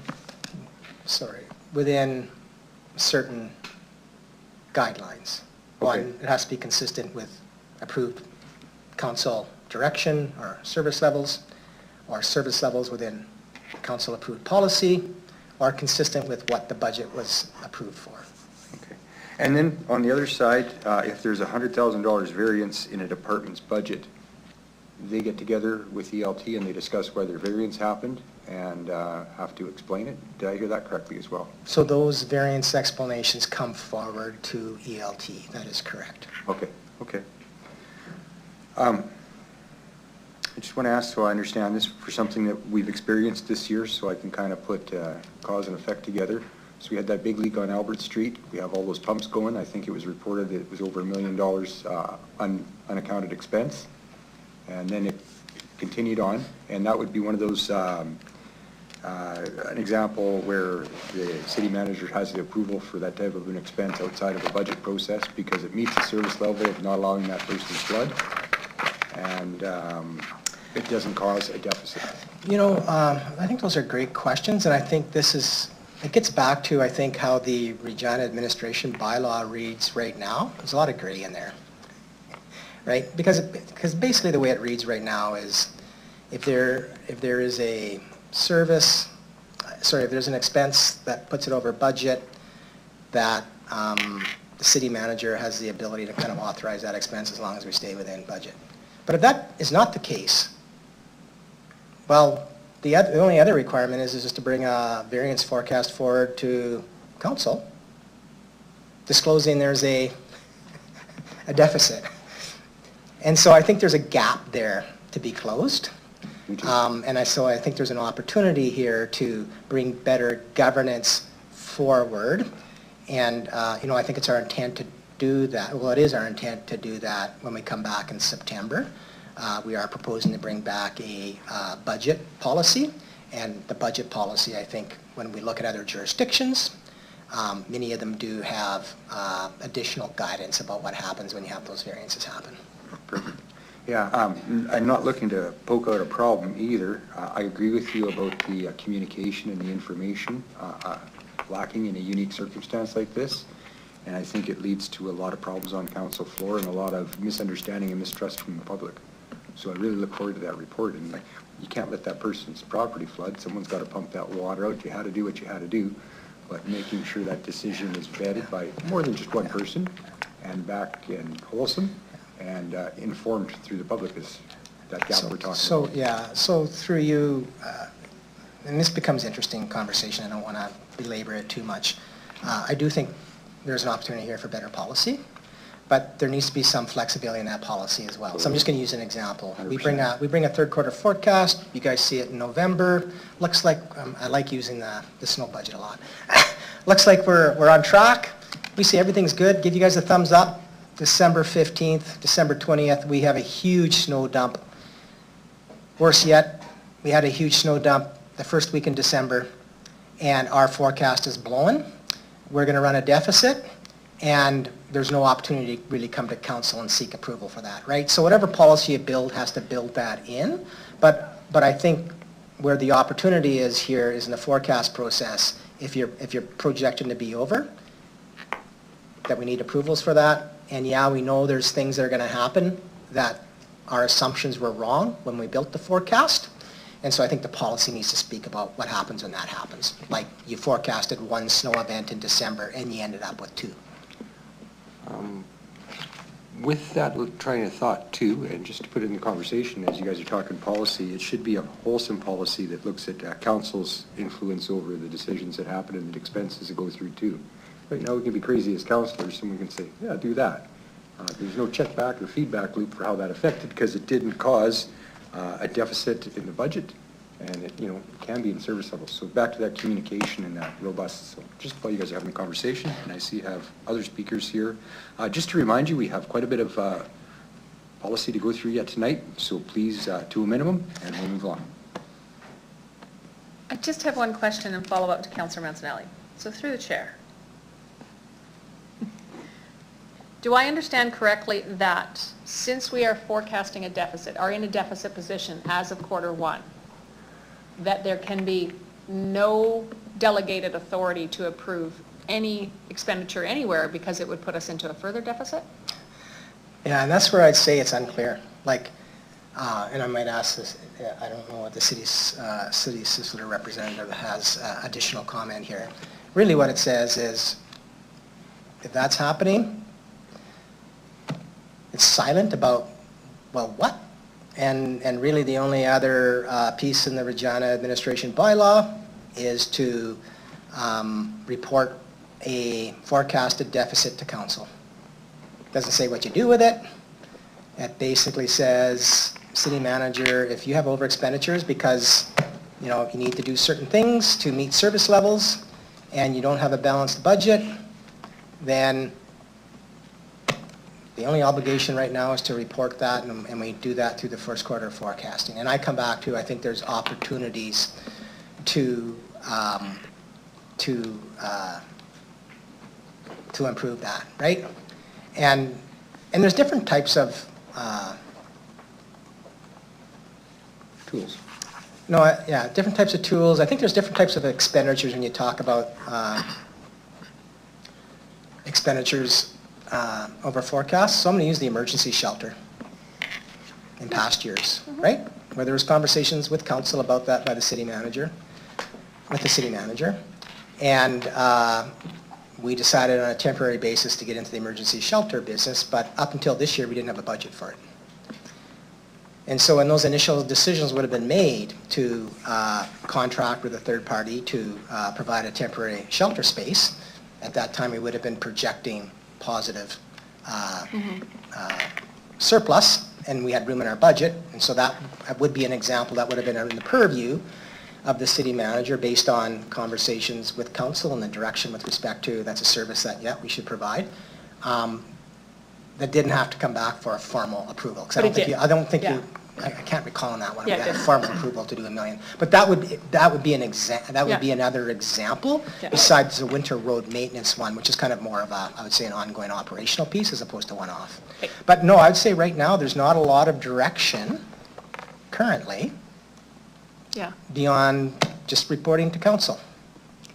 Sorry, within certain guidelines. Okay. One, it has to be consistent with approved council direction or service levels within council approved policy, or consistent with what the budget was approved for. Okay. And then on the other side, if there's $100,000 variance in a department's budget, they get together with ELT and they discuss whether variance happened and have to explain it. Did I hear that correctly as well? So those variance explanations come forward to ELT, that is correct. Okay, okay. I just want to ask, so I understand this, for something that we've experienced this year, so I can kind of put cause and effect together. So we had that big leak on Albert Street. We have all those pumps going. I think it was reported that it was over $1 million unaccounted expense. And then it continued on, and that would be one of those, an example where the city manager has the approval for that type of an expense outside of the budget process because it meets the service level of not allowing that person to flood, and it doesn't cause a deficit. You know, I think those are great questions, and I think it gets back to, I think, how the Regina administration bylaw reads right now. There's a lot of gray in there. Right? Because basically the way it reads right now is if there is a service, if there's an expense that puts it over budget, that the city manager has the ability to kind of authorize that expense as long as we stay within budget. But if that is not the case, well, the only other requirement is just to bring a variance forecast forward to council, disclosing there's a deficit. And so I think there's a gap there to be closed. So I think there's an opportunity here to bring better governance forward. And, I think it's our intent to do that. Well, it is our intent to do that when we come back in September. We are proposing to bring back a budget policy. And the budget policy, I think, when we look at other jurisdictions, many of them do have additional guidance about what happens when you have those variances happen. Perfect. Yeah, I'm not looking to poke out a problem either. I agree with you about the communication and the information lacking in a unique circumstance like this. And I think it leads to a lot of problems on council floor and a lot of misunderstanding and mistrust from the public. So I really look forward to that report. And you can't let that person's property flood. Someone's got to pump that water out. You had to do what you had to do. But making sure that decision is vetted by more than just one person and back and wholesome and informed through the public is that gap we're talking about. Yeah, so through you, and this becomes interesting conversation, I don't want to belabor it too much. I do think there's an opportunity here for better policy, but there needs to be some flexibility in that policy as well. So I'm just going to use an example. We bring a third quarter forecast, you guys see it in November, looks like, I like using the snow budget a lot. Looks like we're on track, we see everything's good, give you guys a thumbs up. December 15th, December 20th, we have a huge snow dump. Worse yet, we had a huge snow dump the first week in December, and our forecast is blowing. We're going to run a deficit, and there's no opportunity to really come to council and seek approval for that, right? So whatever policy you build has to build that in, but I think where the opportunity is here is in the forecast process. If you're projecting to be over, that we need approvals for that. And yeah, we know there's things that are going to happen that our assumptions were wrong when we built the forecast. And so I think the policy needs to speak about what happens when that happens. Like you forecasted one snow event in December and you ended up with two. With that train of thought too, and just to put it in the conversation, as you guys are talking policy, it should be a wholesome policy that looks at council's influence over the decisions that happen and the expenses that go through too. Right now we can be crazy as councilors, someone can say, yeah, do that. There's no check back or feedback loop for how that affected because it didn't cause a deficit in the budget, and it can be in service levels. So back to that communication and that robust. So just while you guys are having a conversation, and I see you have other speakers here, just to remind you, we have quite a bit of policy to go through yet tonight. So please, to a minimum, and we'll move on. I just have one question and follow up to Councillor Mancinelli. So through the chair. Do I understand correctly that since we are forecasting a deficit, are in a deficit position as of Q1, that there can be no delegated authority to approve any expenditure anywhere because it would put us into a further deficit? Yeah, and that's where I'd say it's unclear. Like, And I might ask this, I don't know what the city solicitor representative has additional comment here. Really what it says is, if that's happening, it's silent about, well, what? And really the only other piece in the Regina administration bylaw is to report a forecasted deficit to council. Doesn't say what you do with it. It basically says, city manager, if you have over expenditures because, you know, you need to do certain things to meet service levels and you don't have a balanced budget, then the only obligation right now is to report that, and we do that through the first quarter forecasting. And I come back to, I think there's opportunities to improve that, right? And there's different types of Tools. no, yeah, different types of tools. I think there's different types of expenditures when you talk about expenditures over forecasts. So I'm going to use the emergency shelter in past years, right? Where there was conversations with council about that by the city manager, with the city manager. And we decided on a temporary basis to get into the emergency shelter business, but up until this year, we didn't have a budget for it. And so when those initial decisions would have been made to contract with a third party to provide a temporary shelter space, at that time we would have been projecting positive surplus, and we had room in our budget. And so that would be an example that would have been in the purview of the city manager based on conversations with council and the direction with respect to that's a service that, yeah, we should provide. That didn't have to come back for a formal approval. 'Cause But it did. I don't think Yeah. you, I can't recall on that one. Yeah, We it had a did. formal approval to do $1 million. But that would be an Yeah. another example Yeah. besides the winter road maintenance one, which is kind of more of a, I would say, an ongoing operational piece as opposed to one-off. Okay. But no, I'd say right now, there's not a lot of direction currently Yeah, beyond just reporting to council.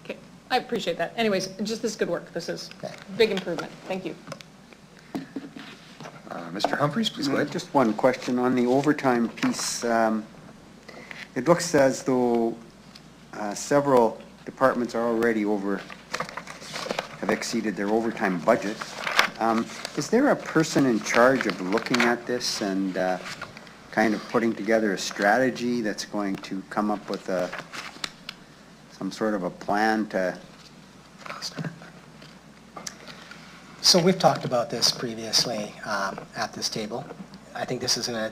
okay, I appreciate that. Anyways, just this is good work. This is Okay. big improvement. Thank you. Mr. Humphries, please go ahead. Just one question on the overtime piece. It looks as though several departments are already have exceeded their overtime budget. Is there a person in charge of looking at this and kind of putting together a strategy that's going to come up with some sort of a plan to... So we've talked about this previously at this table. I think this is not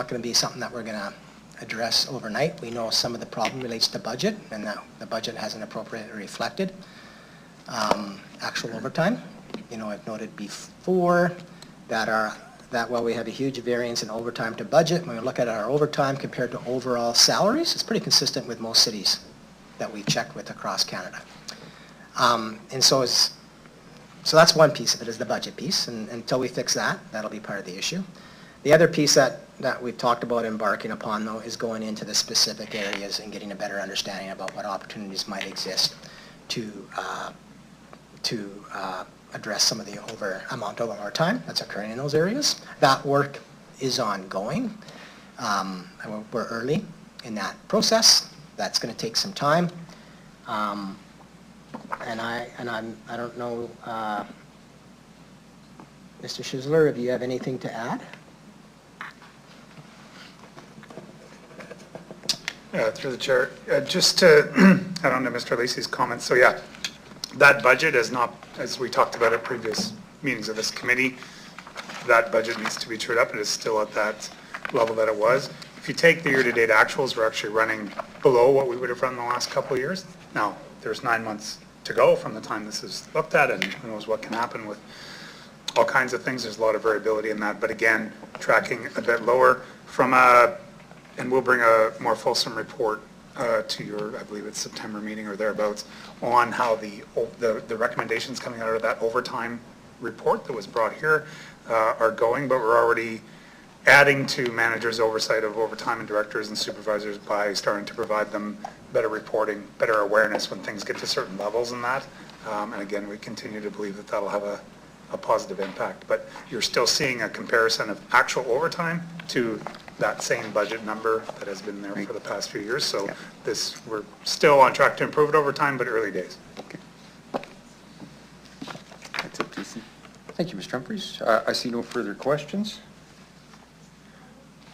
going to be something that we're going to address overnight. We know some of the problem relates to budget, and that the budget hasn't appropriately reflected actual overtime. You know, I've noted before that while we have a huge variance in overtime to budget, when we look at our overtime compared to overall salaries, it's pretty consistent with most cities that we've checked with across Canada. So that's one piece of it, is the budget piece, and until we fix that, that'll be part of the issue. The other piece that we've talked about embarking upon, though, is going into the specific areas and getting a better understanding about what opportunities might exist to address some of the amount of overtime that's occurring in those areas. That work is ongoing. We're early in that process. That's going to take some time. And I don't know, Mr. Schizler, if you have anything to add? Through the chair, just to add on to Mr. Lacey's comments, so yeah, that budget is not, as we talked about at previous meetings of this committee, that budget needs to be trued up. It is still at that level that it was. If you take the year-to-date actuals, we're actually running below what we would have run the last couple of years. Now, there's 9 months to go from the time this is looked at, and who knows what can happen with all kinds of things. There's a lot of variability in that, but again, tracking a bit lower and we'll bring a more fulsome report to your, I believe it's September meeting or thereabouts, on how the recommendations coming out of that overtime report that was brought here are going, but we're already adding to managers' oversight of overtime and directors and supervisors by starting to provide them better reporting, better awareness when things get to certain levels in that. And again, we continue to believe that that'll have a positive impact. But you're still seeing a comparison of actual overtime to that same budget number that has been there for the past few years. So we're still on track to improve it over time, but early days. That's it, TC. Thank you, Mr. Humphries. I see no further questions.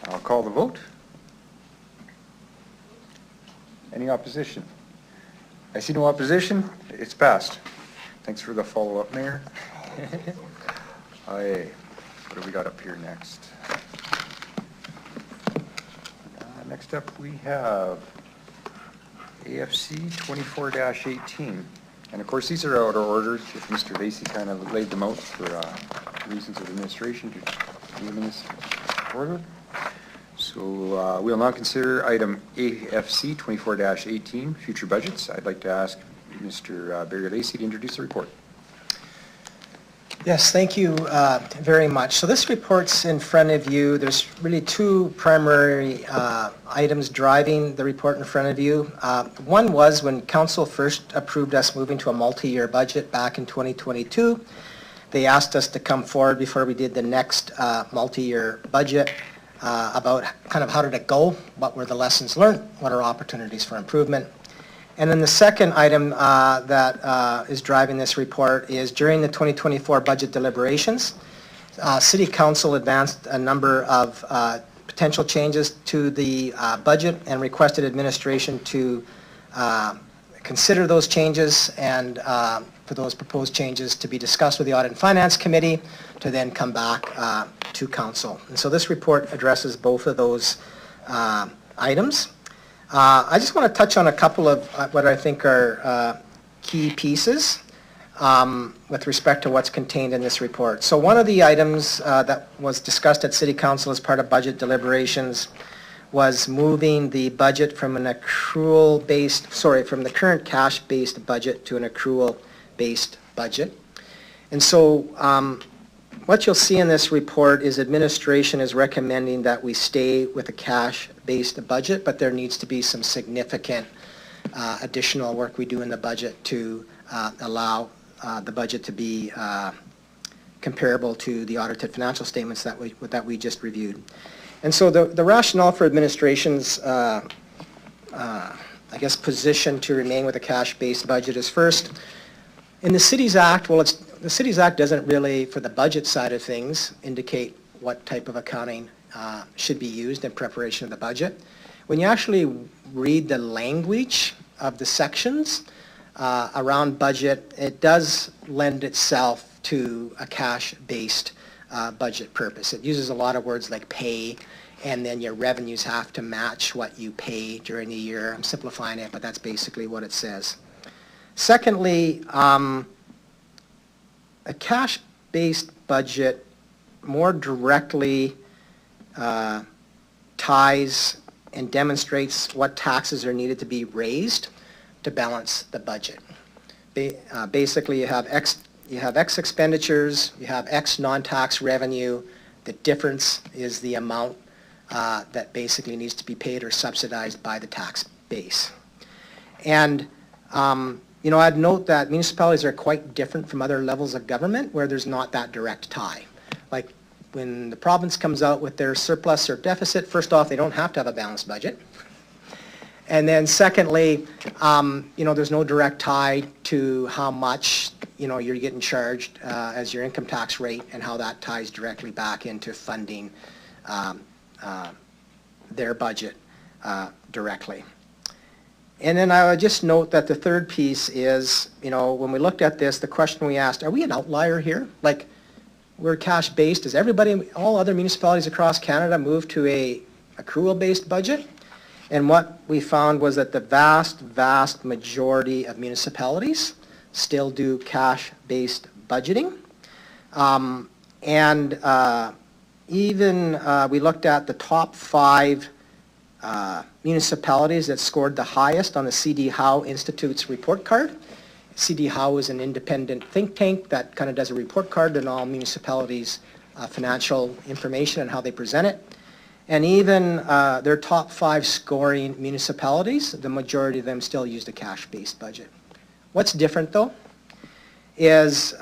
I'll call the vote. Any opposition? I see no opposition. It's passed. Thanks for the follow-up, Mayor. Aye. What do we got up here next? Next up, we have AFC 24-18. And of course, these are out of order. If Mr. Lacey kind of laid them out for reasons of administration to give in this order. So we'll now consider item AFC 24-18, future budgets. I'd like to ask Mr. Barry Lacey to introduce the report. Yes, thank you very much. So this report's in front of you. There's really two primary items driving the report in front of you. One was when council first approved us moving to a multi-year budget back in 2022. They asked us to come forward before we did the next multi-year budget about kind of how did it go, what were the lessons learned, what are opportunities for improvement. And then the second item that is driving this report is during the 2024 budget deliberations, City Council advanced a number of potential changes to the budget and requested administration to consider those changes and for those proposed changes to be discussed with the Audit and Finance Committee to then come back to Council. And so this report addresses both of those items. I just want to touch on a couple of what I think are key pieces with respect to what's contained in this report. So one of the items that was discussed at City Council as part of budget deliberations was moving the budget from an accrual-based, from the current cash-based budget to an accrual-based budget. And so what you'll see in this report is administration is recommending that we stay with a cash-based budget, but there needs to be some significant additional work we do in the budget to allow the budget to be comparable to the audited financial statements that we just reviewed. And so the rationale for administration's, I guess, position to remain with a cash-based budget is first, in the Cities Act, the Cities Act doesn't really, for the budget side of things, indicate what type of accounting should be used in preparation of the budget. When you actually read the language of the sections around budget, it does lend itself to a cash-based budget purpose. It uses a lot of words like pay, and then your revenues have to match what you pay during the year. I'm simplifying it, but that's basically what it says. Secondly, a cash-based budget more directly ties and demonstrates what taxes are needed to be raised to balance the budget. Basically, you have X expenditures, you have X non-tax revenue. The difference is the amount that basically needs to be paid or subsidized by the tax base. And I'd note that municipalities are quite different from other levels of government where there's not that direct tie. Like when the province comes out with their surplus or deficit, first off, they don't have to have a balanced budget. And then secondly, there's no direct tie to how much, you're getting charged as your income tax rate and how that ties directly back into funding their budget directly. And then I would just note that the third piece is, when we looked at this, the question we asked, are we an outlier here? Like, we're cash-based. Does all other municipalities across Canada move to a accrual-based budget? And what we found was that the vast, vast majority of municipalities still do cash-based budgeting. Even we looked at the top 5 municipalities that scored the highest on the C.D. Howe Institute's report card. C.D. Howe is an independent think tank that kind of does a report card on all municipalities' financial information and how they present it. And even their top 5 scoring municipalities, the majority of them still use the cash-based budget. What's different though is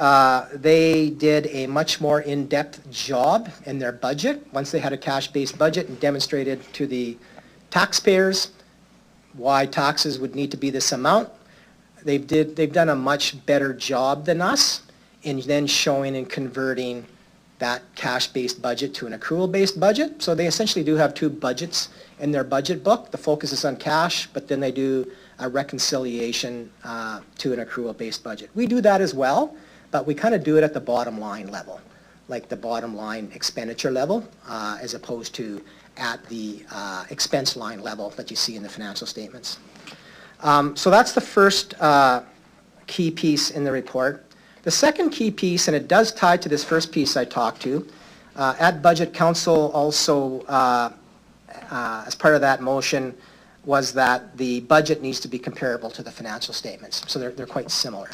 they did a much more in-depth job in their budget, once they had a cash-based budget, and demonstrated to the taxpayers why taxes would need to be this amount. They've done a much better job than us in then showing and converting that cash-based budget to an accrual-based budget. So they essentially do have two budgets in their budget book. The focus is on cash, but then they do a reconciliation to an accrual-based budget. We do that as well, but we kind of do it at the bottom line level, like the bottom line expenditure level, as opposed to at the expense line level that you see in the financial statements. So that's the first key piece in the report. The second key piece, and it does tie to this first piece I talked to, at Budget Council also, as part of that motion, was that the budget needs to be comparable to the financial statements. So they're quite similar.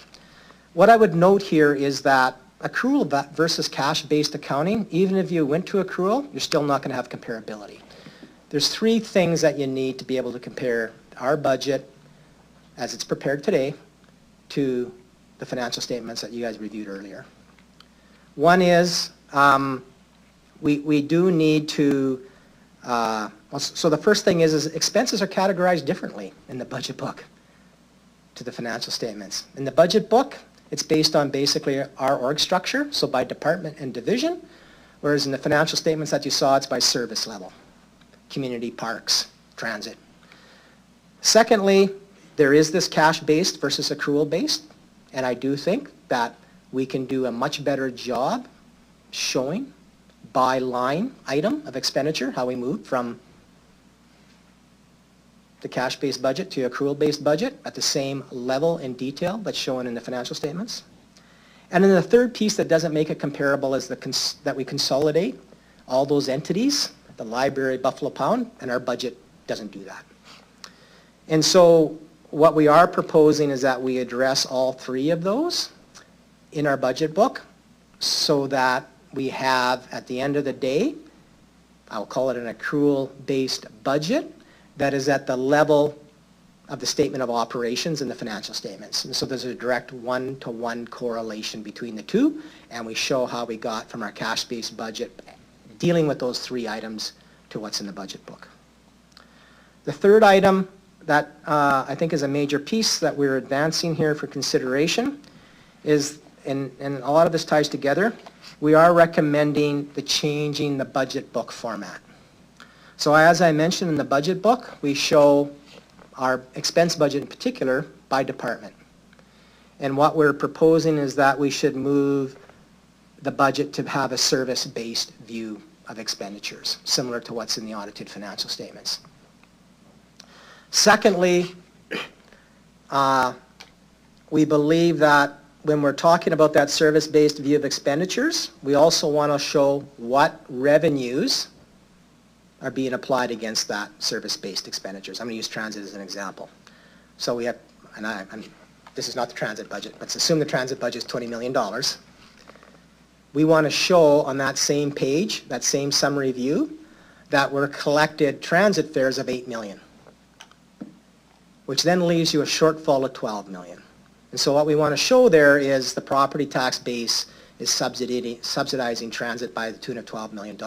What I would note here is that accrual versus cash-based accounting, even if you went to accrual, you're still not going to have comparability. There's three things that you need to be able to compare our budget as it's prepared today to the financial statements that you guys reviewed earlier. One is we do need to, so the first thing is expenses are categorized differently in the budget book to the financial statements. In the budget book, it's based on basically our org structure, so by department and division, whereas in the financial statements that you saw, it's by service level, community, parks, transit. Secondly, there is this cash-based versus accrual-based, and I do think that we can do a much better job showing by line item of expenditure how we moved from the cash-based budget to accrual-based budget at the same level in detail that's shown in the financial statements. And then the third piece that doesn't make it comparable is that we consolidate all those entities, the library, Buffalo Pound, and our budget doesn't do that. And so what we are proposing is that we address all three of those in our budget book so that we have, at the end of the day, I'll call it an accrual-based budget that is at the level of the statement of operations in the financial statements. And so there's a direct one-to-one correlation between the two, and we show how we got from our cash-based budget dealing with those three items to what's in the budget book. The third item that I think is a major piece that we're advancing here for consideration is, and a lot of this ties together, we are recommending the changing the budget book format. So as I mentioned in the budget book, we show our expense budget in particular by department. And what we're proposing is that we should move the budget to have a service-based view of expenditures, similar to what's in the audited financial statements. Secondly, we believe that when we're talking about that service-based view of expenditures, we also want to show what revenues are being applied against that service-based expenditures. I'm going to use transit as an example. So we have, and this is not the transit budget, but let's assume the transit budget is $20 million. We want to show on that same page, that same summary view, that we're collected transit fares of $8 million, which then leaves you a shortfall of $12 million. And so what we want to show there is the property tax base is subsidizing transit by the tune of $12 million,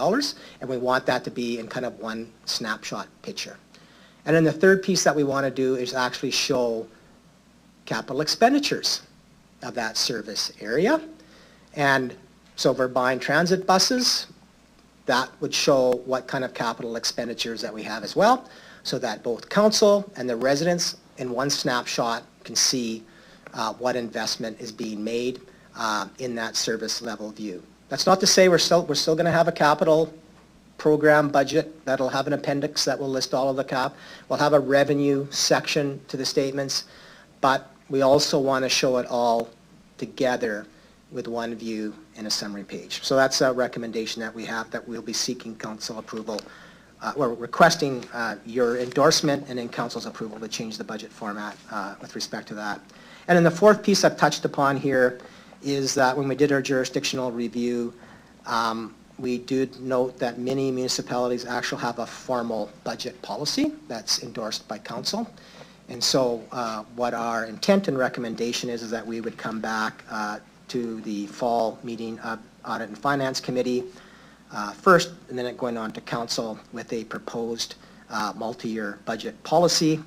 and we want that to be in kind of one snapshot picture. And then the third piece that we want to do is actually show capital expenditures of that service area. And so if we're buying transit buses, that would show what kind of capital expenditures that we have as well, so that both council and the residents in one snapshot can see what investment is being made in that service level view. That's not to say we're still going to have a capital program budget that'll have an appendix that will list all of the cap. We'll have a revenue section to the statements, but we also want to show it all together with one view in a summary page. So that's a recommendation that we have that we'll be seeking council approval. We're requesting your endorsement and then council's approval to change the budget format with respect to that. And then the fourth piece I've touched upon here is that when we did our jurisdictional review, we did note that many municipalities actually have a formal budget policy that's endorsed by council. And so what our intent and recommendation is that we would come back to the fall meeting of Audit and Finance Committee first, and then going on to council with a proposed multi-year budget policy.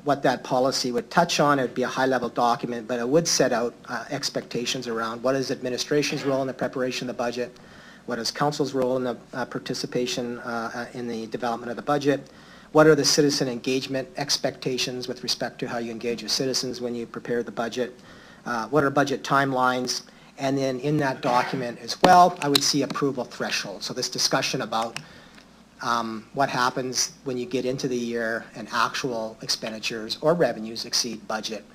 What that policy would touch on, it would be a high-level document, but it would set out expectations around what is administration's role in the preparation of the budget, what is council's role in the participation in the development of the budget, what are the citizen engagement expectations with respect to how you engage with citizens when you prepare the budget, what are budget timelines, and then in that document as well, I would see approval thresholds. So this discussion about what happens when you get into the year and actual expenditures or revenues exceed budget.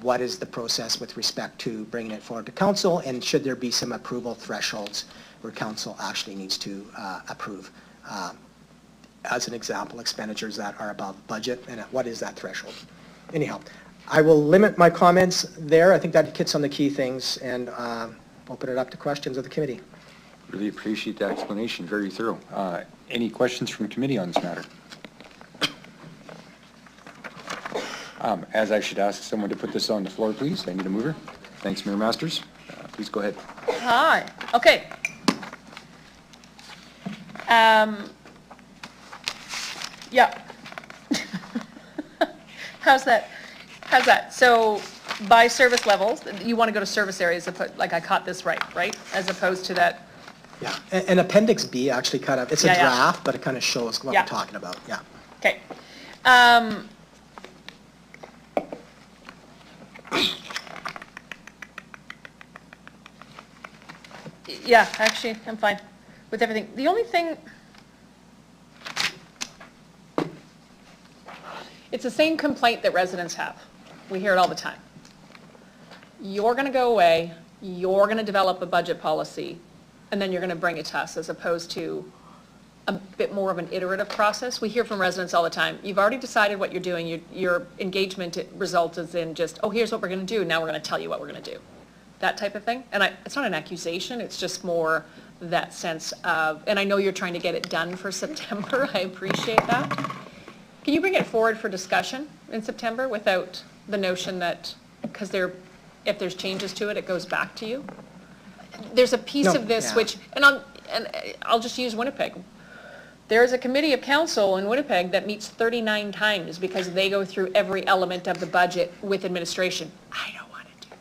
What is the process with respect to bringing it forward to council, and should there be some approval thresholds where council actually needs to approve? As an example, expenditures that are above budget, and what is that threshold? Anyhow, I will limit my comments there. I think that hits on the key things, and open it up to questions of the committee. Really appreciate the explanation, very thorough. Any questions from committee on this matter? As I should ask someone to put this on the floor, please. I need a mover. Thanks, Mayor Masters. Please go ahead. Hi, okay. Yeah. How's that? How's that? So by service levels, you want to go to service areas, like I caught this right? As opposed to that. Yeah, and Appendix B actually kind of, it's a Yeah, yeah. draft, but it kind of shows what Yeah. we're talking about, yeah. Okay. Yeah, actually, I'm fine with everything. The only thing, it's the same complaint that residents have. We hear it all the time. You're going to go away, you're going to develop a budget policy, and then you're going to bring it to us, as opposed to a bit more of an iterative process. We hear from residents all the time, you've already decided what you're doing, your engagement result is in just, oh, here's what we're going to do, now we're going to tell you what we're going to do. That type of thing. And it's not an accusation, it's just more that sense of, and I know you're trying to get it done for September, I appreciate that. Can you bring it forward for discussion in September without the notion that, because if there's changes to it, it goes back to you? There's a piece No, of this yeah. which, and I'll just use Winnipeg. There is a committee of council in Winnipeg that meets 39 times because they go through every element of the budget with administration. I don't want to do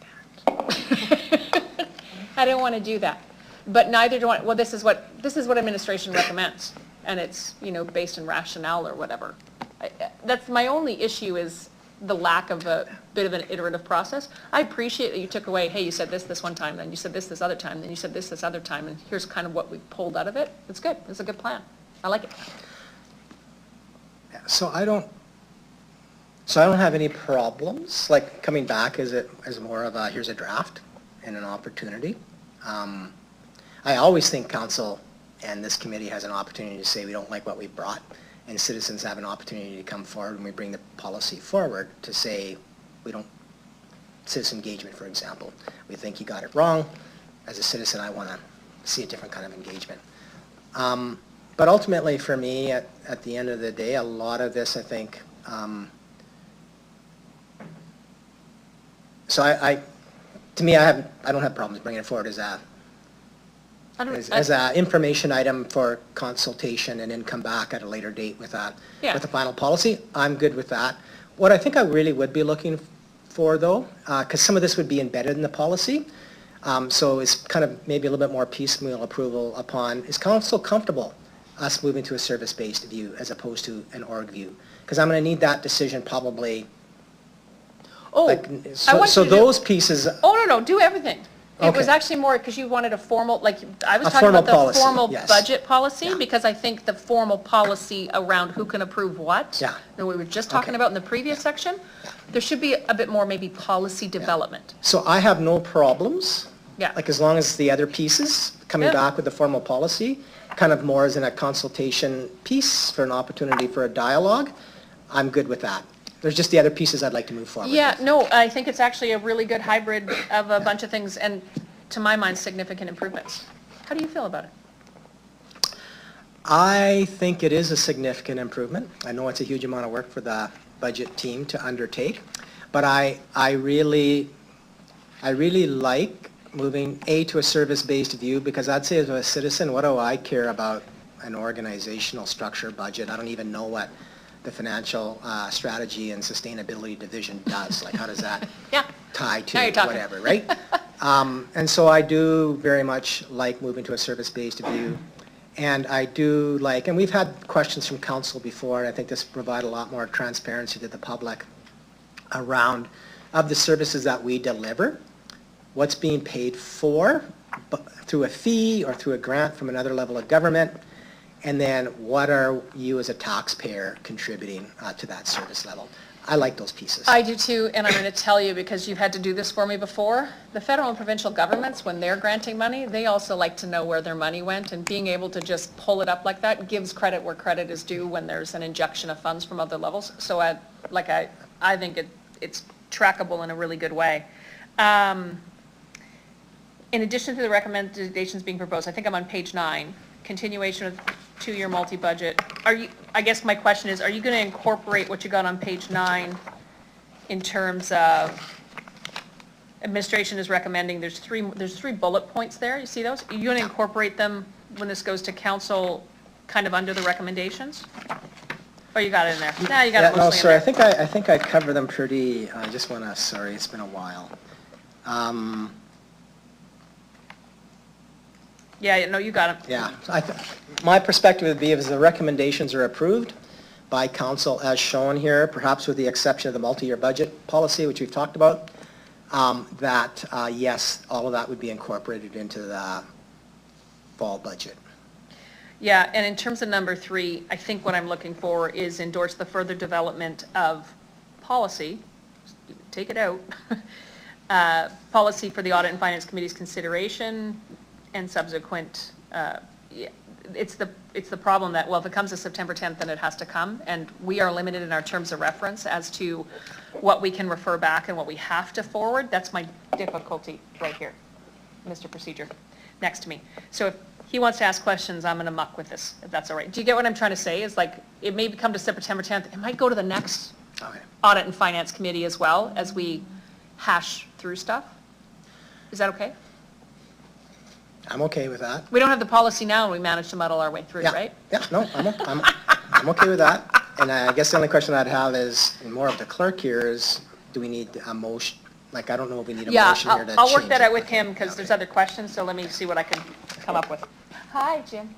that. I don't want to do that. But neither do I, well, this is what administration recommends. And it's, based in rationale or whatever. That's my only issue, is the lack of a bit of an iterative process. I appreciate that you took away, hey, you said this one time, then you said this other time, then you said this other time, and here's kind of what we pulled out of it. It's good. It's a good plan. I like it. So I don't have any problems, like coming back as more of a, here's a draft and an opportunity. I always think council and this committee has an opportunity to say we don't like what we brought, and citizens have an opportunity to come forward when we bring the policy forward to say we don't, citizen engagement, for example. We think you got it wrong. As a citizen, I want to see a different kind of engagement. But ultimately, for me, at the end of the day, a lot of this, I think, to me, I don't have problems bringing it forward as a information item for consultation, and then come back at a later date with a final policy. I'm good with that. What I think I really would be looking for, though, because some of this would be embedded in the policy, so it's kind of maybe a little bit more piecemeal approval upon, is council comfortable us moving to a service-based view as opposed to an org view? Because I'm going to need that decision probably. Oh, like, I want so you to those pieces. Oh, no, do everything. It was Okay. actually more because you wanted a formal, like, I was A talking about formal the policy, formal yes. budget policy, Yeah. because I think the formal policy around who can approve what, Yeah. that we were just talking Okay. about in the previous section, there should be a bit more maybe policy development. So I have no problems. Yeah. Like, as long as the other pieces, coming Yeah. back with the formal policy, kind of more as in a consultation piece for an opportunity for a dialogue, I'm good with that. There's just the other pieces I'd like to move forward with. Yeah, no, I think it's actually a really good hybrid of a bunch of things, and to my mind, significant improvements. How do you feel about it? I think it is a significant improvement. I know it's a huge amount of work for the budget team to undertake. But I really like moving, to a service-based view, because I'd say as a citizen, what do I care about an organizational structure budget? I don't even know what the financial strategy and sustainability division does. Like, how does that Yeah. tie Now to you're talking. whatever, right? And so I do very much like moving to a service-based view. And I do like, and we've had questions from council before, and I think this provide a lot more transparency to the public around of the services that we deliver, what's being paid for through a fee or through a grant from another level of government, and then what are you as a taxpayer contributing to that service level. I like those pieces. I do too, and I'm going to tell you, because you've had to do this for me before, the federal and provincial governments, when they're granting money, they also like to know where their money went, and being able to just pull it up like that gives credit where credit is due when there's an injection of funds from other levels. So I think it's trackable in a really good way. In addition to the recommendations being proposed, I think I'm on page 9, continuation of two-year multi-budget. I guess my question is, are you going to incorporate what you got on page 9 in terms of administration is recommending, there's three bullet points there, you see those? Are you going to incorporate them when this goes to council kind of under the recommendations? Or you got it in there? Nah, you got it No, mostly in sorry, there. I think I covered them pretty, I just want to, sorry, it's been a while. Yeah, no, you got it. Yeah, my perspective would be if the recommendations are approved by council as shown here, perhaps with the exception of the multi-year budget policy, which we've talked about, that, yes, all of that would be incorporated into the fall budget. Yeah, and in terms of number 3, I think what I'm looking for is endorse the further development of policy, take it out, policy for the Audit and Finance Committee's consideration and subsequent, it's the problem that, well, if it comes to September 10th, then it has to come, and we are limited in our terms of reference as to what we can refer back and what we have to forward. That's my difficulty right here, Mr. Procedure, next to me. So if he wants to ask questions, I'm going to muck with this, if that's all right. Do you get what I'm trying to say? Is like, it may come to September 10th, it might go to the next Audit and Finance Committee as well, as we hash through stuff. Is that okay? I'm okay with that. We don't have the policy now, and we managed to muddle our way through, Yeah. right? Yeah, no, I'm okay with that. And I guess the only question I'd have is, more of the clerk here is, do we need a motion? Like, I don't know if we need a Yeah, motion here to change I'll work that it. out with him, because there's other questions, so let me see what I can come up with. Hi, Jim.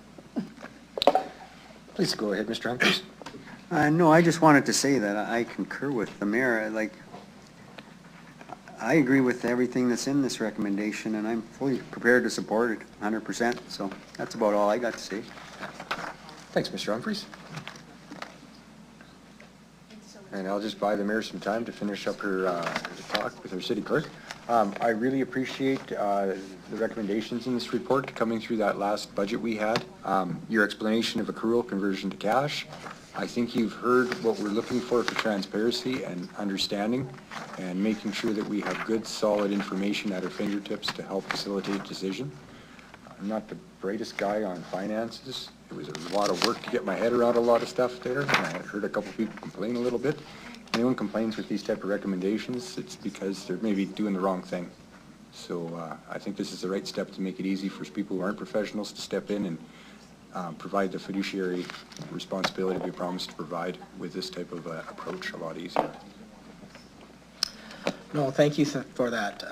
Please go ahead, Mr. Humphries. No, I just wanted to say that I concur with the mayor. Like, I agree with everything that's in this recommendation, and I'm fully prepared to support it 100%. So that's about all I got to say. Thanks, Mr. Humphries. And I'll just buy the mayor some time to finish up her talk with her city clerk. I really appreciate the recommendations in this report coming through that last budget we had. Your explanation of accrual conversion to cash. I think you've heard what we're looking for transparency and understanding, and making sure that we have good, solid information at our fingertips to help facilitate decision. I'm not the brightest guy on finances. It was a lot of work to get my head around a lot of stuff there, and I heard a couple people complain a little bit. Anyone complains with these type of recommendations, it's because they're maybe doing the wrong thing. So I think this is the right step to make it easy for people who aren't professionals to step in and provide the fiduciary responsibility we promised to provide with this type of approach a lot easier. No, thank you for that,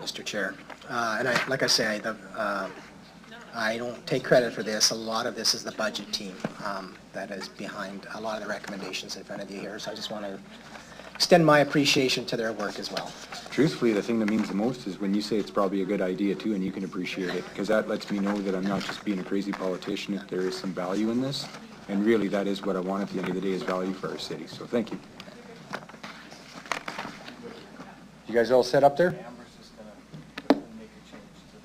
Mr. Chair. And like I say, I don't take credit for this. A lot of this is the budget team that is behind a lot of the recommendations in front of you here. So I just want to extend my appreciation to their work as well. Truthfully, the thing that means the most is when you say it's probably a good idea too, and you can appreciate it, because that lets me know that I'm not just being a crazy politician, if there is some value in this. And really, that is what I want at the end of the day, is value for our city. So thank you. You guys all set up there? Amber's just gonna make a change to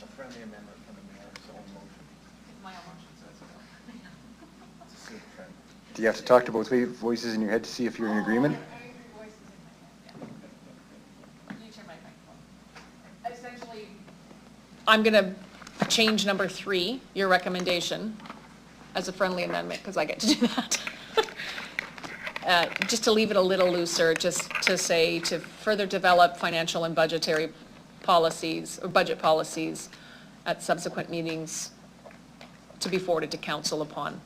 the friendly amendment from the mayor's own motion. My own motion says To see the trend. Do you have to talk to both voices in your head to see if you're in agreement? Essentially, I'm going to change number 3, your recommendation, as a friendly amendment, because I get to do that. just to leave it a little looser, just to say to further develop financial and budgetary policies, or budget policies at subsequent meetings to be forwarded to council upon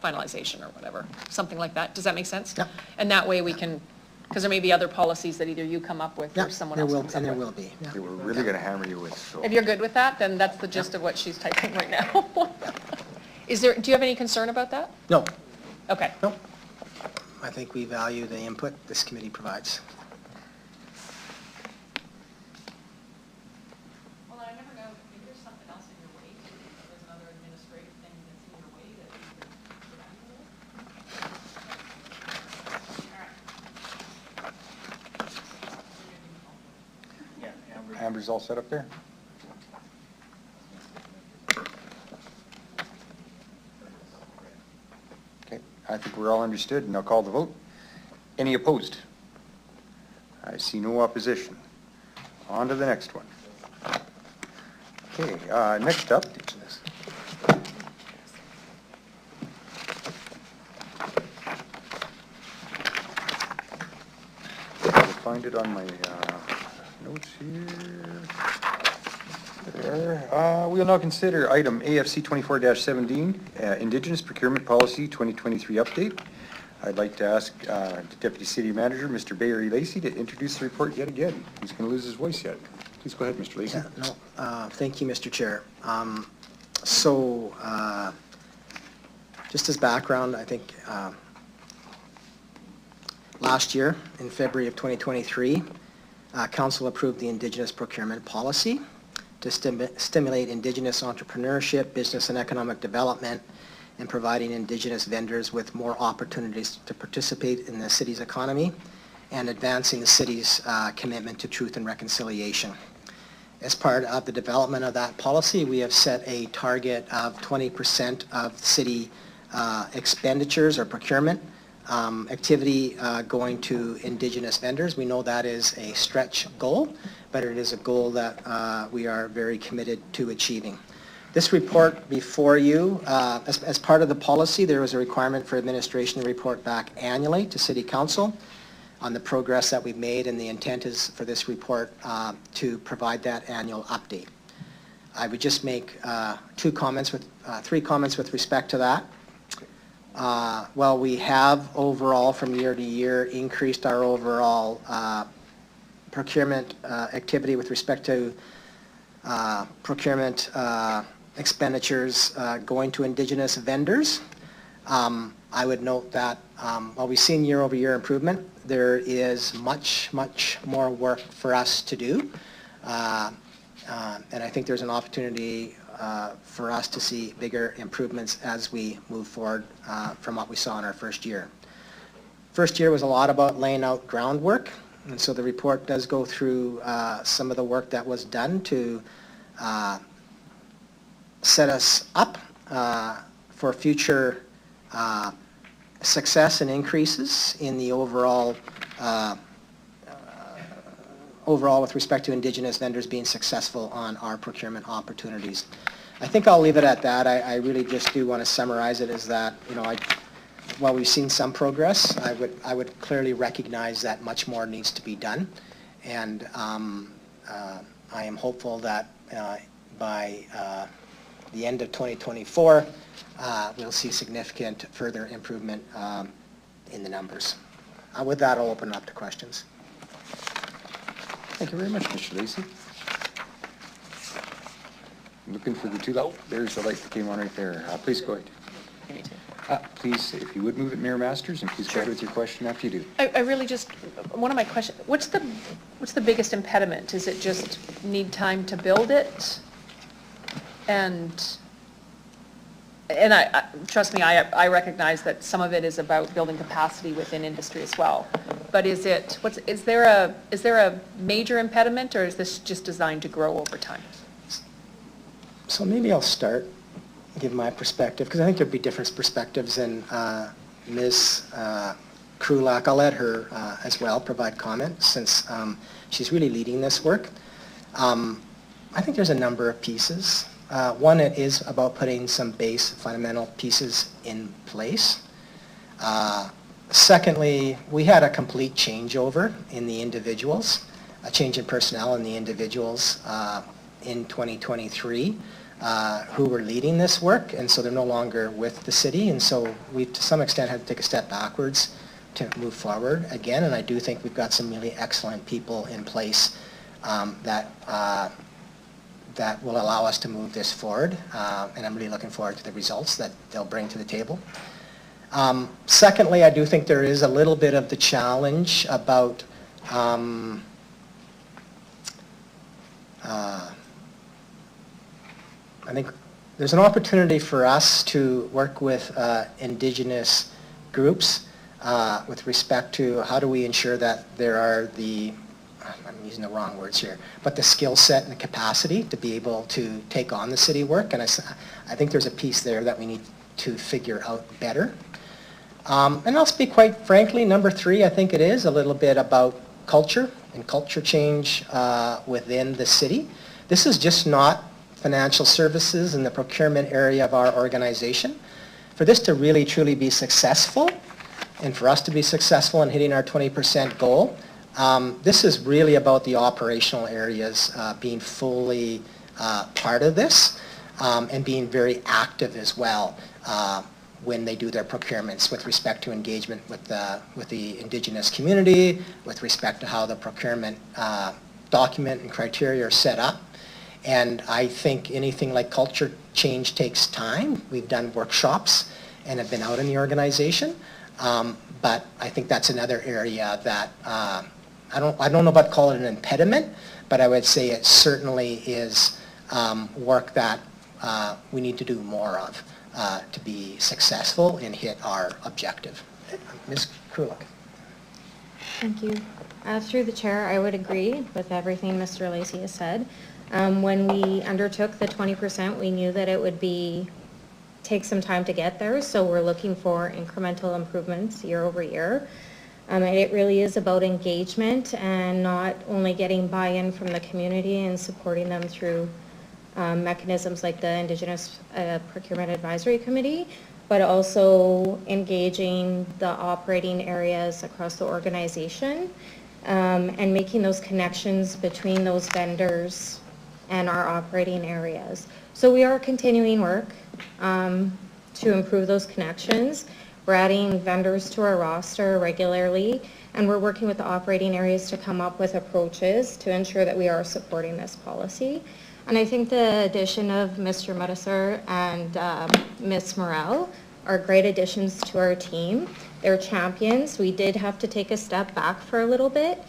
finalization or whatever, something like that. Does that make sense? Yeah. And that way we can, because there may be other policies that either you come up with Yeah, or someone there else will, comes up and there with. will be. Yeah. They were really going to hammer you with, so. If you're good with that, then that's the gist of what she's typing right now. Do you have any concern about that? No, Okay. no. I think we value the input this committee provides. Well, I never know, maybe there's something else in your way, there's another administrative thing that's in your way that you could get. Amber's all set up there? Okay, I think we're all understood, and I'll call the vote. Any opposed? I see no opposition. On to the next one. Okay, next up. I'll find it on my notes here. There. We'll now consider item AFC 24-17, Indigenous Procurement Policy 2023 update. I'd like to ask Deputy City Manager, Mr. Barry Lacey, to introduce the report yet again. He's going to lose his voice yet. Please go ahead, Mr. Lacey. Yeah, no, thank you, Mr. Chair. So, just as background, I think last year, in February of 2023, Council approved the Indigenous Procurement Policy to stimulate Indigenous entrepreneurship, business and economic development, and providing Indigenous vendors with more opportunities to participate in the city's economy and advancing the city's commitment to truth and reconciliation. As part of the development of that policy, we have set a target of 20% of city expenditures or procurement activity going to Indigenous vendors. We know that is a stretch goal, but it is a goal that we are very committed to achieving. This report before you, as part of the policy, there was a requirement for administration to report back annually to City Council on the progress that we've made, and the intent is for this report to provide that annual update. I would just make three comments with respect to that. Well, we have overall from year to year increased our overall procurement activity with respect to procurement expenditures going to Indigenous vendors. I would note that while we've seen year-over-year improvement, there is much more work for us to do. And I think there's an opportunity for us to see bigger improvements as we move forward from what we saw in our first year. First year was a lot about laying out groundwork, and so the report does go through some of the work that was done to set us up for future success and increases in the overall with respect to Indigenous vendors being successful on our procurement opportunities. I think I'll leave it at that. I really just do want to summarize it as that, you know, while we've seen some progress, I would clearly recognize that much more needs to be done. And I am hopeful that by the end of 2024, we'll see significant further improvement in the numbers. With that, I'll open it up to questions. Thank you very much, Mr. Lacey. I'm looking for the two, oh, there's the light that came on right there. Please go ahead. Me too. Please, if you would move it, Mayor Masters, and please go ahead with your question after you do. I really just, one of my questions, what's the biggest impediment? Is it just need time to build it? And I trust me, I recognize that some of it is about building capacity within industry as well. But is there a major impediment, or is this just designed to grow over time? So maybe I'll start, give my perspective, because I think there'd be different perspectives, and Ms. Krulak, I'll let her as well provide comment, since she's really leading this work. I think there's a number of pieces. One, it is about putting some base fundamental pieces in place. Secondly, we had a complete changeover in the individuals, a change in personnel in the individuals in 2023 who were leading this work, and so they're no longer with the city, and so we, to some extent, had to take a step backwards to move forward again, and I do think we've got some really excellent people in place that will allow us to move this forward, and I'm really looking forward to the results that they'll bring to the table. Secondly, I do think there is a little bit of the challenge about I think there's an opportunity for us to work with Indigenous groups with respect to how do we ensure that there are I'm using the wrong words here, but the skill set and the capacity to be able to take on the city work, and I think there's a piece there that we need to figure out better. And I'll speak quite frankly, number 3, I think it is a little bit about culture and culture change within the city. This is just not financial services in the procurement area of our organization. For this to really truly be successful, and for us to be successful in hitting our 20% goal, this is really about the operational areas being fully part of this and being very active as well when they do their procurements with respect to engagement with the Indigenous community, with respect to how the procurement document and criteria are set up. And I think anything like culture change takes time. We've done workshops and have been out in the organization, but I think that's another area that I don't know about calling it an impediment, but I would say it certainly is work that we need to do more of to be successful and hit our objective. Ms. Krulik. Thank you. Through the chair, I would agree with everything Mr. Lacey has said. When we undertook the 20%, we knew that it would take some time to get there, so we're looking for incremental improvements year over year. And it really is about engagement and not only getting buy-in from the community and supporting them through mechanisms like the Indigenous Procurement Advisory Committee, but also engaging the operating areas across the organization and making those connections between those vendors and our operating areas. So we are continuing work to improve those connections. We're adding vendors to our roster regularly, and we're working with the operating areas to come up with approaches to ensure that we are supporting this policy. And I think the addition of Mr. Medisar and Ms. Morel are great additions to our team. They're champions. We did have to take a step back for a little bit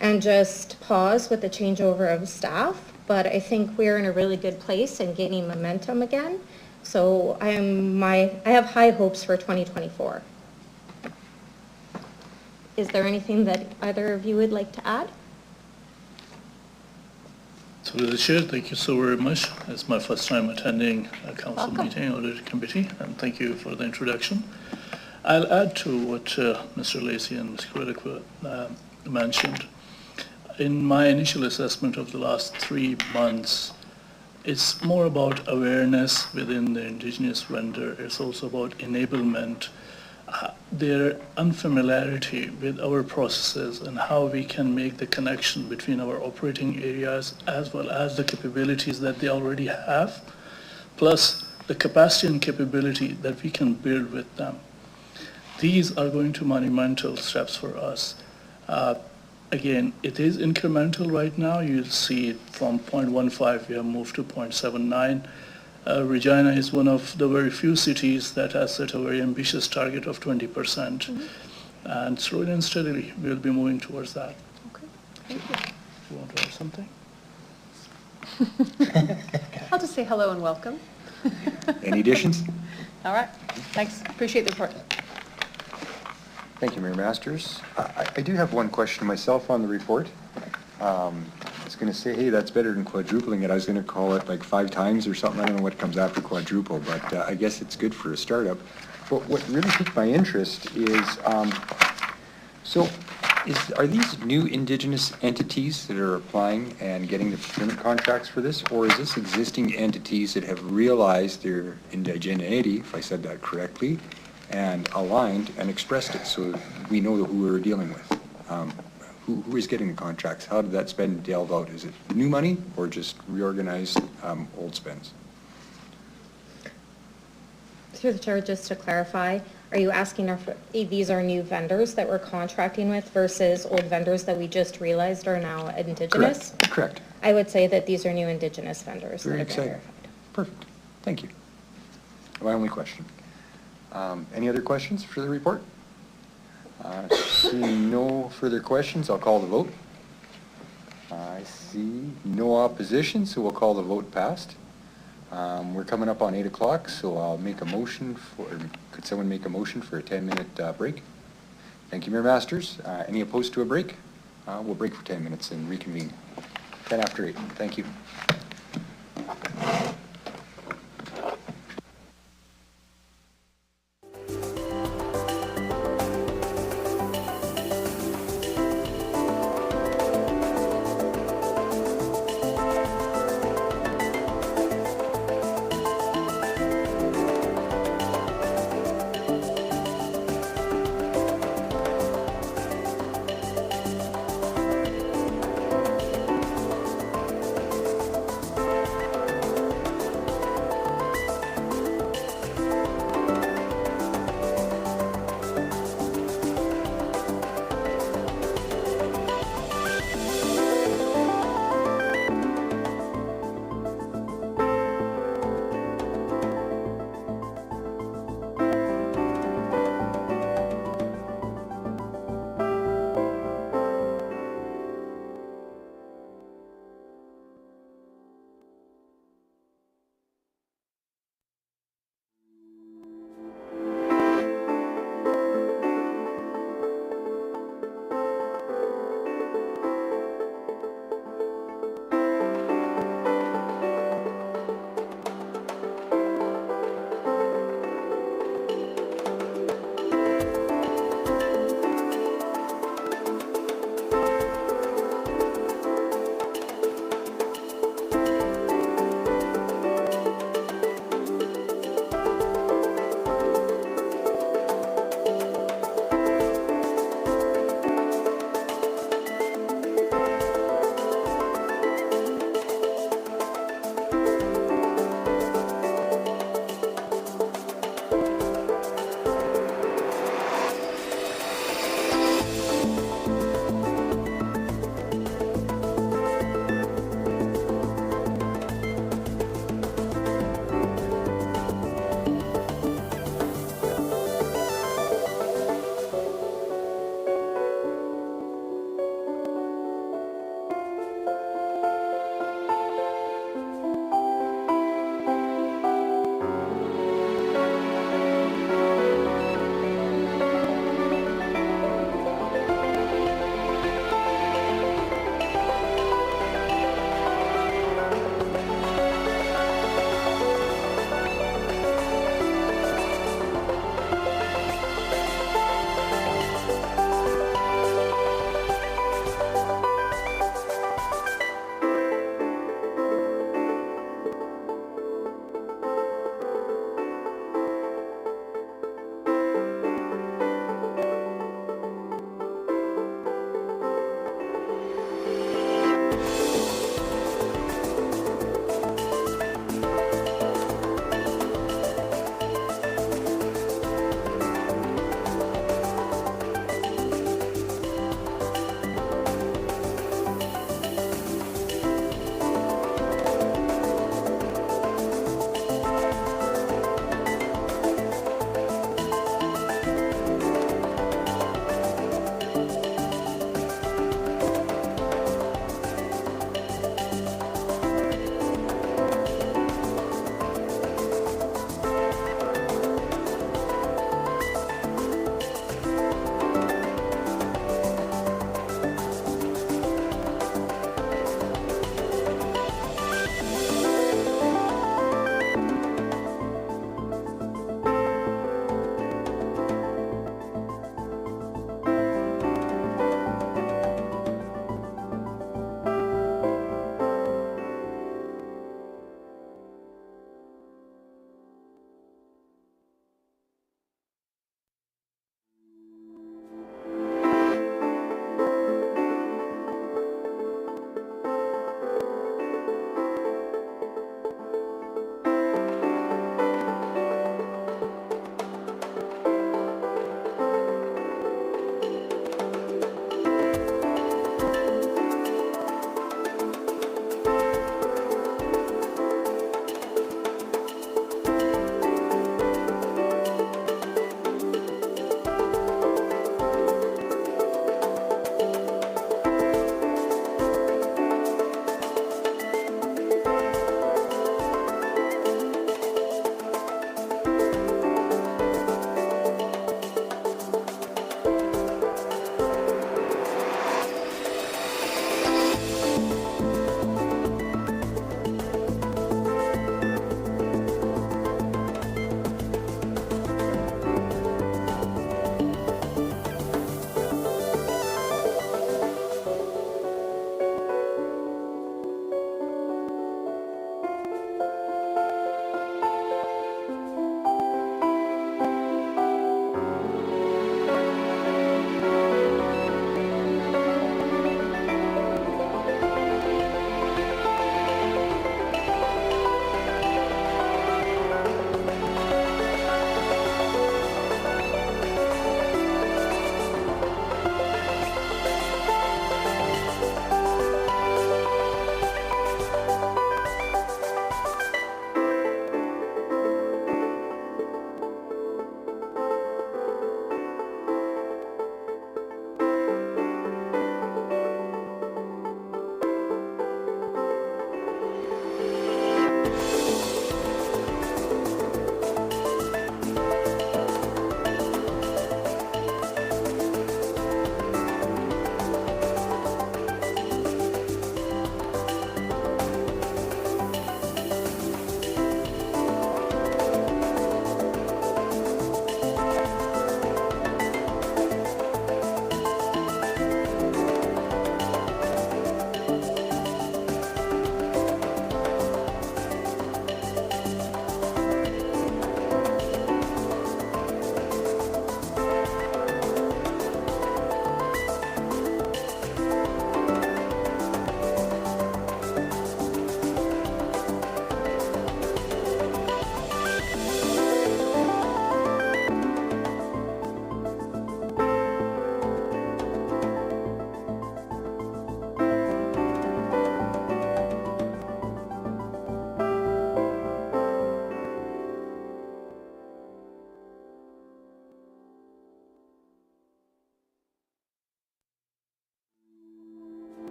and just pause with the changeover of staff, but I think we're in a really good place and gaining momentum again. So I have high hopes for 2024. Is there anything that either of you would like to add? So the chair, thank you so very much. It's my first time attending a council meeting or a committee, and thank you for the introduction. I'll add to what Mr. Lacey and Ms. Krulik mentioned. In my initial assessment of the last 3 months, it's more about awareness within the Indigenous vendor. It's also about enablement, their unfamiliarity with our processes and how we can make the connection between our operating areas as well as the capabilities that they already have, plus the capacity and capability that we can build with them. These are going to be monumental steps for us. Again, it is incremental right now. You'll see it from 0.15, we have moved to 0.79. Regina is one of the very few cities that has set a very ambitious target of 20%. And slowly and steadily, we'll be moving towards that. Okay, thank you. You want to add something? I'll just say hello and welcome. Any additions? All right, thanks, appreciate the report. Thank you, Mayor Masters. I do have one question myself on the report. I was going to say, hey, that's better than quadrupling it. I was going to call it like 5 times or something. I don't know what comes after quadruple, but I guess it's good for a startup. But what really piqued my interest is, are these new Indigenous entities that are applying and getting the procurement contracts for this, or is this existing entities that have realized their indigeneity, if I said that correctly, and aligned and expressed it so we know who we're dealing with. Who is getting the contracts? How did that spend delve out? Is it new money or just reorganized old spends? Through the chair, just to clarify, are you asking if these are new vendors that we're contracting with versus old vendors that we just realized are now Indigenous? Correct. I would say that these are new Indigenous vendors that Very have been exciting. verified. Perfect. Thank you. My only question. Any other questions for the report? Seeing no further questions, I'll call the vote. I see no opposition, so we'll call the vote passed. We're coming up on 8 o'clock, so I'll make a motion for, could someone make a motion for a 10-minute break? Thank you, Mayor Masters. Any opposed to a break? We'll break for 10 minutes and reconvene. 10 after 8. Thank you.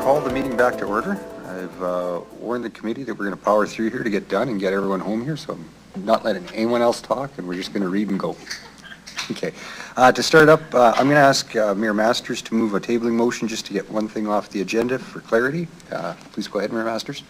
call the meeting back to order. I've warned the committee that we're going to power through here to get done and get everyone home here, so I'm not letting anyone else talk, and we're just going to read and go. Okay. To start up, I'm going to ask Mayor Masters to move a tabling motion just to get one thing off the agenda for clarity. Please go ahead, Mayor Masters.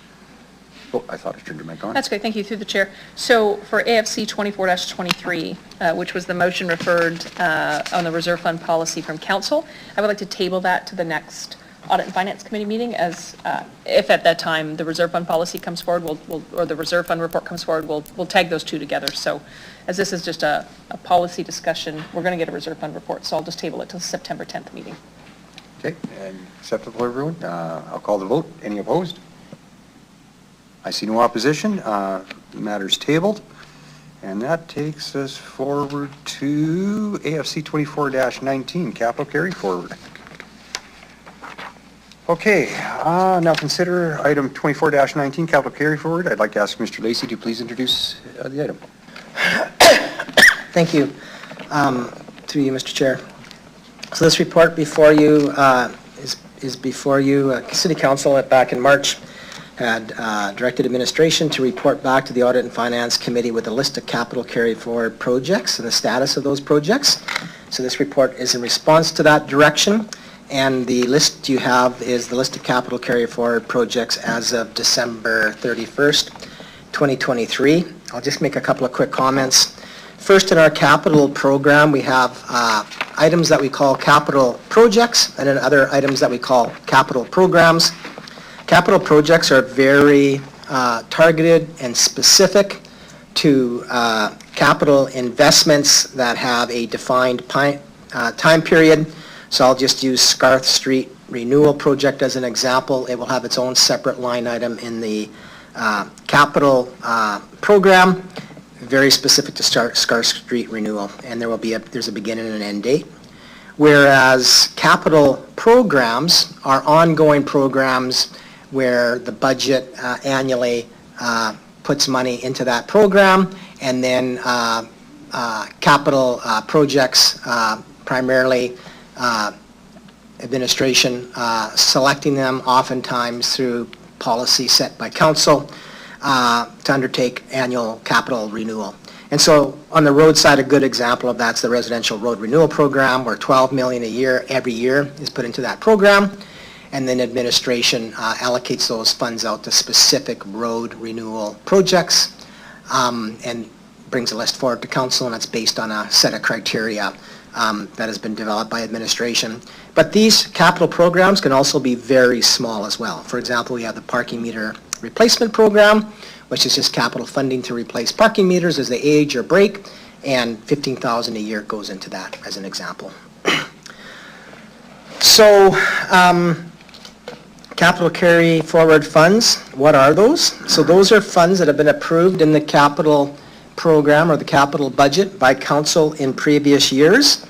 Oh, I thought I turned your mic on. That's great, thank you, through the chair. So for AFC 24-23, which was the motion referred on the reserve fund policy from council, I would like to table that to the next Audit and Finance Committee meeting, as if at that time the reserve fund policy comes forward, or the reserve fund report comes forward, we'll tag those two together. So as this is just a policy discussion, we're going to get a reserve fund report, so I'll just table it to the September 10th meeting. Okay, and acceptable, everyone? I'll call the vote. Any opposed? I see no opposition. The matter's tabled. And that takes us forward to AFC 24-19, capital carry forward. Okay, now consider item 24-19, capital carry forward. I'd like to ask Mr. Lacey to please introduce the item. Thank you. Through you, Mr. Chair. So this report before you is before you. City Council back in March had directed administration to report back to the Audit and Finance Committee with a list of capital carry forward projects and the status of those projects. So this report is in response to that direction, and the list you have is the list of capital carry forward projects as of December 31st, 2023. I'll just make a couple of quick comments. First, in our capital program, we have items that we call capital projects, and then other items that we call capital programs. Capital projects are very targeted and specific to capital investments that have a defined time period. So I'll just use Scarth Street Renewal Project as an example. It will have its own separate line item in the capital program, very specific to Scarth Street Renewal, and there's a beginning and an end date. Whereas capital programs are ongoing programs where the budget annually puts money into that program, and then capital projects, primarily administration selecting them oftentimes through policy set by council to undertake annual capital renewal. And so on the road side, a good example of that's the residential road renewal program, where $12 million a year every year is put into that program, and then administration allocates those funds out to specific road renewal projects and brings a list forward to council, and it's based on a set of criteria that has been developed by administration. But these capital programs can also be very small as well. For example, we have the parking meter replacement program, which is just capital funding to replace parking meters as they age or break, and $15,000 a year goes into that as an example. So, capital carry forward funds, what are those? So those are funds that have been approved in the capital program or the capital budget by council in previous years,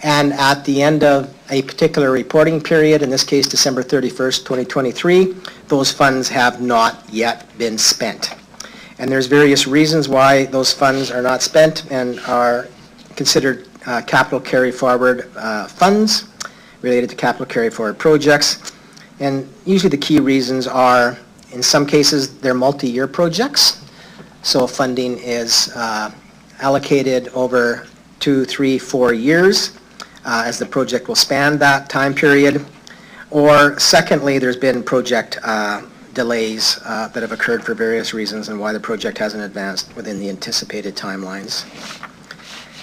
and at the end of a particular reporting period, in this case December 31st, 2023, those funds have not yet been spent. And there's various reasons why those funds are not spent and are considered capital carry forward funds related to capital carry forward projects. And usually the key reasons are, in some cases, they're multi-year projects. So funding is allocated over 2, 3, 4 years as the project will span that time period. Or secondly, there's been project delays that have occurred for various reasons and why the project hasn't advanced within the anticipated timelines.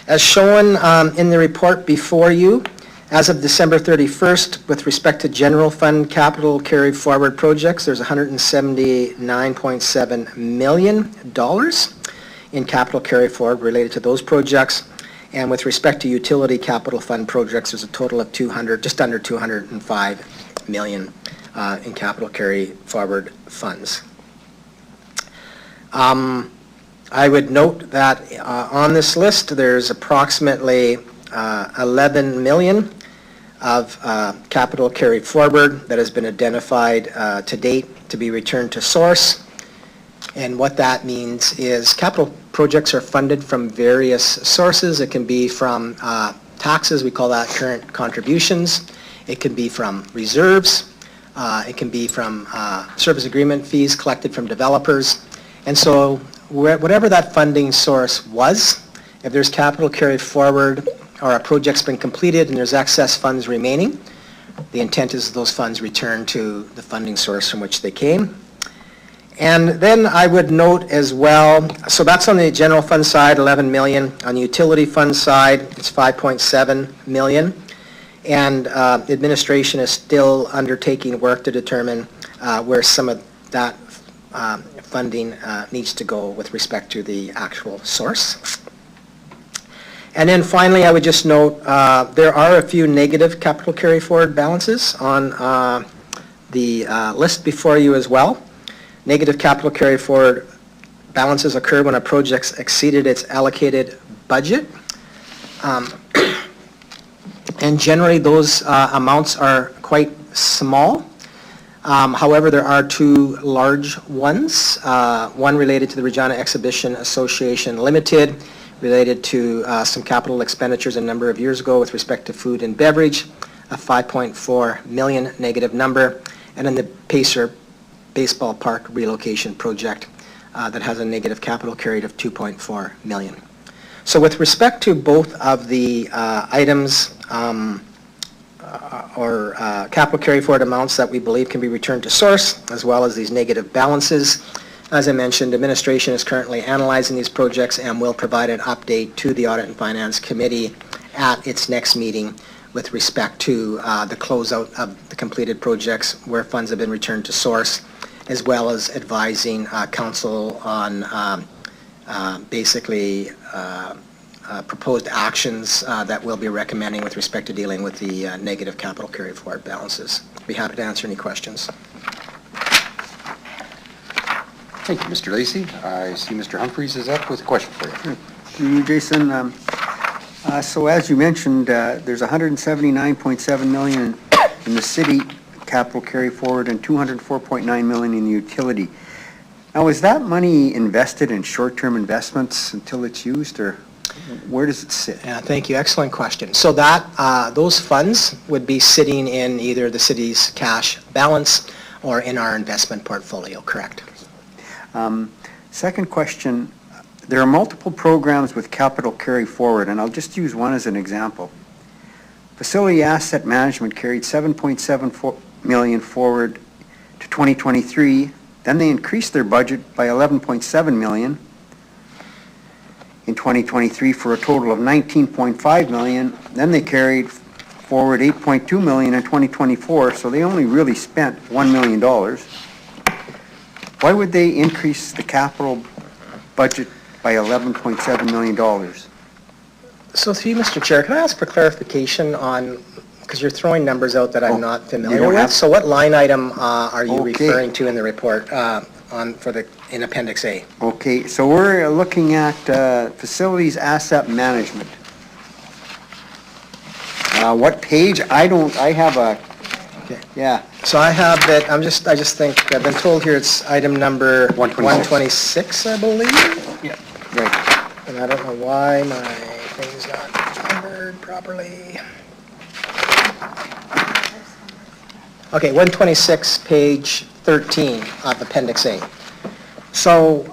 As shown in the report before you, as of December 31st, with respect to general fund capital carry forward projects, there's $179.7 million in capital carry forward related to those projects. And with respect to utility capital fund projects, there's a total of just under $205 million in capital carry forward funds. I would note that on this list, there's approximately 11 million of capital carried forward that has been identified to date to be returned to source. And what that means is capital projects are funded from various sources. It can be from taxes, we call that current contributions. It can be from reserves. It can be from service agreement fees collected from developers. And so whatever that funding source was, if there's capital carried forward or a project's been completed and there's excess funds remaining, the intent is those funds return to the funding source from which they came. And then I would note as well, so that's on the general fund side, 11 million. On the utility fund side, it's 5.7 million. And administration is still undertaking work to determine where some of that funding needs to go with respect to the actual source. And then finally, I would just note, there are a few negative capital carry forward balances on the list before you as well. Negative capital carry forward balances occur when a project's exceeded its allocated budget. And generally, those amounts are quite small. However, there are two large ones, one related to the Regina Exhibition Association Limited, related to some capital expenditures a number of years ago with respect to food and beverage, a 5.4 million negative number, and then the Pacer Baseball Park relocation project that has a negative capital carried of 2.4 million. So with respect to both of the items or capital carry forward amounts that we believe can be returned to source, as well as these negative balances, as I mentioned, administration is currently analyzing these projects and will provide an update to the Audit and Finance Committee at its next meeting with respect to the closeout of the completed projects where funds have been returned to source, as well as advising council on basically proposed actions that we'll be recommending with respect to dealing with the negative capital carry forward balances. Be happy to answer any questions. Thank you, Mr. Lacey. I see Mr. Humphreys is up with a question for you. To you, Jason. So as you mentioned, there's 179.7 million in the city capital carry forward and 204.9 million in the utility. Now, is that money invested in short-term investments until it's used, or where does it sit? Yeah, thank you. Excellent question. So that those funds would be sitting in either the city's cash balance or in our investment portfolio, correct? Second question, there are multiple programs with capital carry forward, and I'll just use one as an example. Facility Asset Management carried 7.74 million forward to 2023. Then they increased their budget by 11.7 million in 2023 for a total of 19.5 million. Then they carried forward 8.2 million in 2024, so they only really spent $1 million. Why would they increase the capital budget by $11.7 million? So through you, Mr. Chair, can I ask for clarification on, because you're throwing numbers out that I'm not familiar don't with. have- So what line item are you Okay. referring to in the report in Appendix A? Okay, so we're looking at Facilities Asset Management. What page? I have a, Okay. yeah. So I have that, I just think, I've been told here it's item number 126, I believe? Yeah. Right. And I don't know why my thing's not numbered properly. Okay, 126, page 13 of Appendix A. So,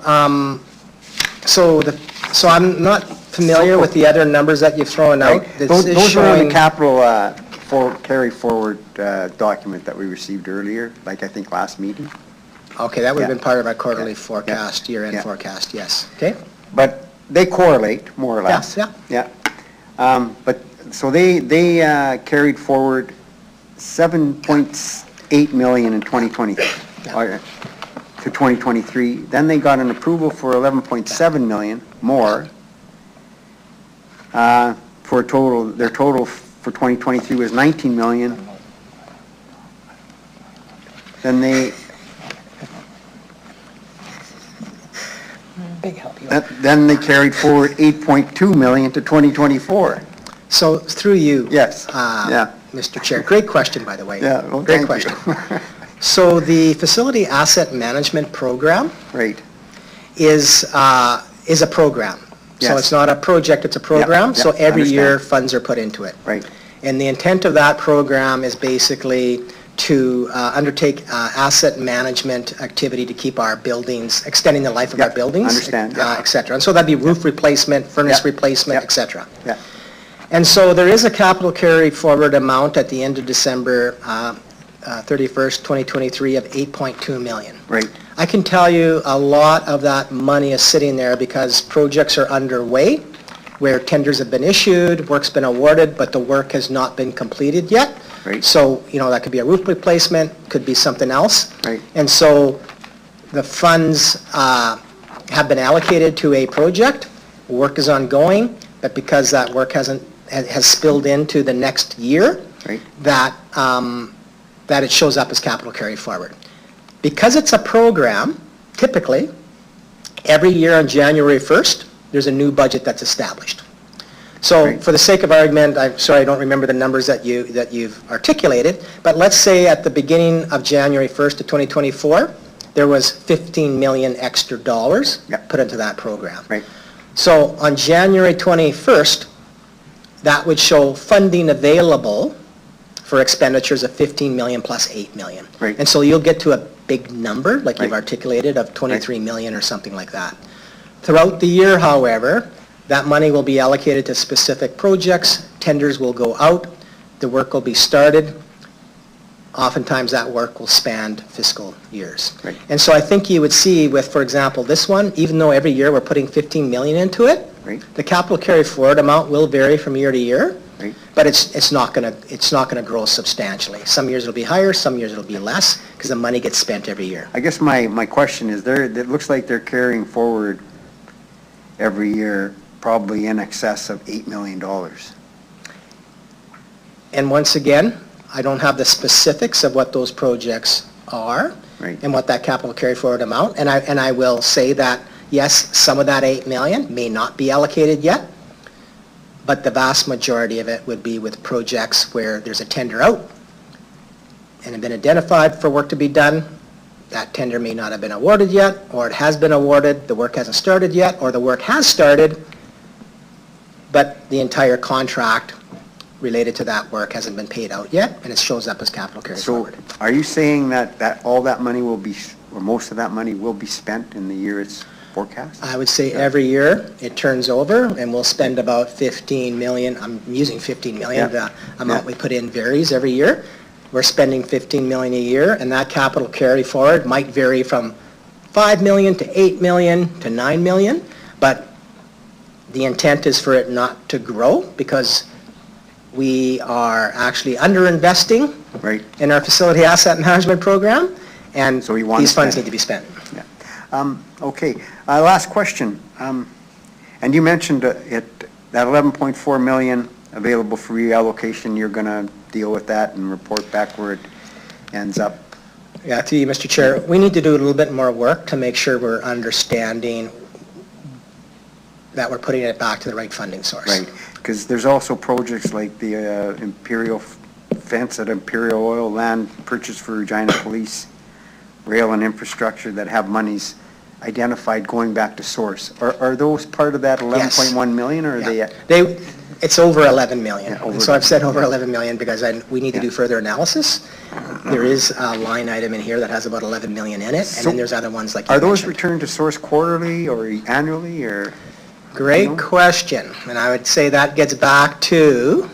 so I'm not familiar with the other numbers that you've thrown out. Right. This is Those are in showing- the capital carry forward document that we received earlier, like I think last meeting. Okay, that would have Yeah. been part of our quarterly Yeah. forecast, year-end Yeah. forecast, yes. Okay? But they correlate, more or less. Yeah, Yeah. But, so they carried forward 7.8 million in 2020, Yeah. to 2023. Then they got an approval for 11.7 million more, for a total, their total for 2023 was 19 million. Then Big help you. then they carried forward 8.2 million to 2024. So through you. Yes, yeah. Mr. Chair, great question, by the way. Yeah, well, Great thank you. question. So the Facility Asset Management Program Right. is a program. So Yes. it's not a project, it's a program. yeah, So every understand. year, funds are put into it. Right. And the intent of that program is basically to undertake asset management activity to keep our buildings, extending the life of our Yeah, buildings. understand, yeah. Et cetera. And so that'd be roof replacement, furnace Yeah, replacement, yeah. et cetera. Yeah, And so there is a capital carry forward amount at the end of December 31st, 2023 of 8.2 million. right, I can tell you a lot of that money is sitting there because projects are underway, where tenders have been issued, work's been awarded, but the work has not been completed yet. Right. So, that could be a roof replacement, could be something else. Right. And so the funds have been allocated to a project, work is ongoing, but because that work has spilled into the next year, right, that it shows up as capital carry forward. Because it's a program, typically, every year on January 1st, there's a new budget that's established. So Right. for the sake of argument, I'm sorry, I don't remember the numbers that you've articulated, but let's say at the beginning of January 1st of 2024, there was 15 million extra dollars Yep. put into that program. right, So on January 21st, that would show funding available for expenditures of 15 million plus 8 million. Right. And so you'll get to a big number, like you've Right. articulated, of 23 million or something like that. Throughout the year, however, that money will be allocated to specific projects, tenders will go out, the work will be started. Oftentimes, that work will span fiscal years. Right. And so I think you would see with, for example, this one, even though every year we're putting 15 million into it, right, the capital carry forward amount will vary from year to year, right. but it's not going to grow substantially. Some years it'll be higher, some years it'll be less, because the money gets spent every year. I guess my question is, it looks like they're carrying forward every year probably in excess of $8 million. And once again, I don't have the specifics of what those projects are Right. and what that capital carry forward amount, and I will say that, yes, some of that 8 million may not be allocated yet, but the vast majority of it would be with projects where there's a tender out and have been identified for work to be done. That tender may not have been awarded yet, or it has been awarded, the work hasn't started yet, or the work has started, but the entire contract related to that work hasn't been paid out yet, and it shows up as capital carry So forward. are you saying that all that money will be, or most of that money will be spent in the year it's forecast? I would say every year it turns over, and we'll spend about 15 million, I'm using 15 million, Yeah. the amount we put in varies every year. We're spending 15 million a year, and that capital carry forward might vary from 5 million to 8 million to 9 million, but the intent is for it not to grow, because we are actually under-investing Right, in our facility asset management program, and So you want these to funds spend need to be spent. yeah. Okay, last question. And you mentioned that 11.4 million available for reallocation, you're going to deal with that and report back where it ends up. Yeah, to you, Mr. Chair, we need to do a little bit more work to make sure we're understanding that we're putting it back to the right funding source. Right, because there's also projects like the Imperial fence at Imperial Oil, land purchase for Regina Police, rail and infrastructure that have monies identified going back to source. Are those part of that 11.1 million, or are Yeah. they? It's over 11 million. Yeah, over And so I've said over 11 million because we need to do further analysis. There is a line item in here that has about 11 million in it, and So then there's other ones like you Are those mentioned. returned to source quarterly or annually, or? Great No? question, and I would say that gets back to,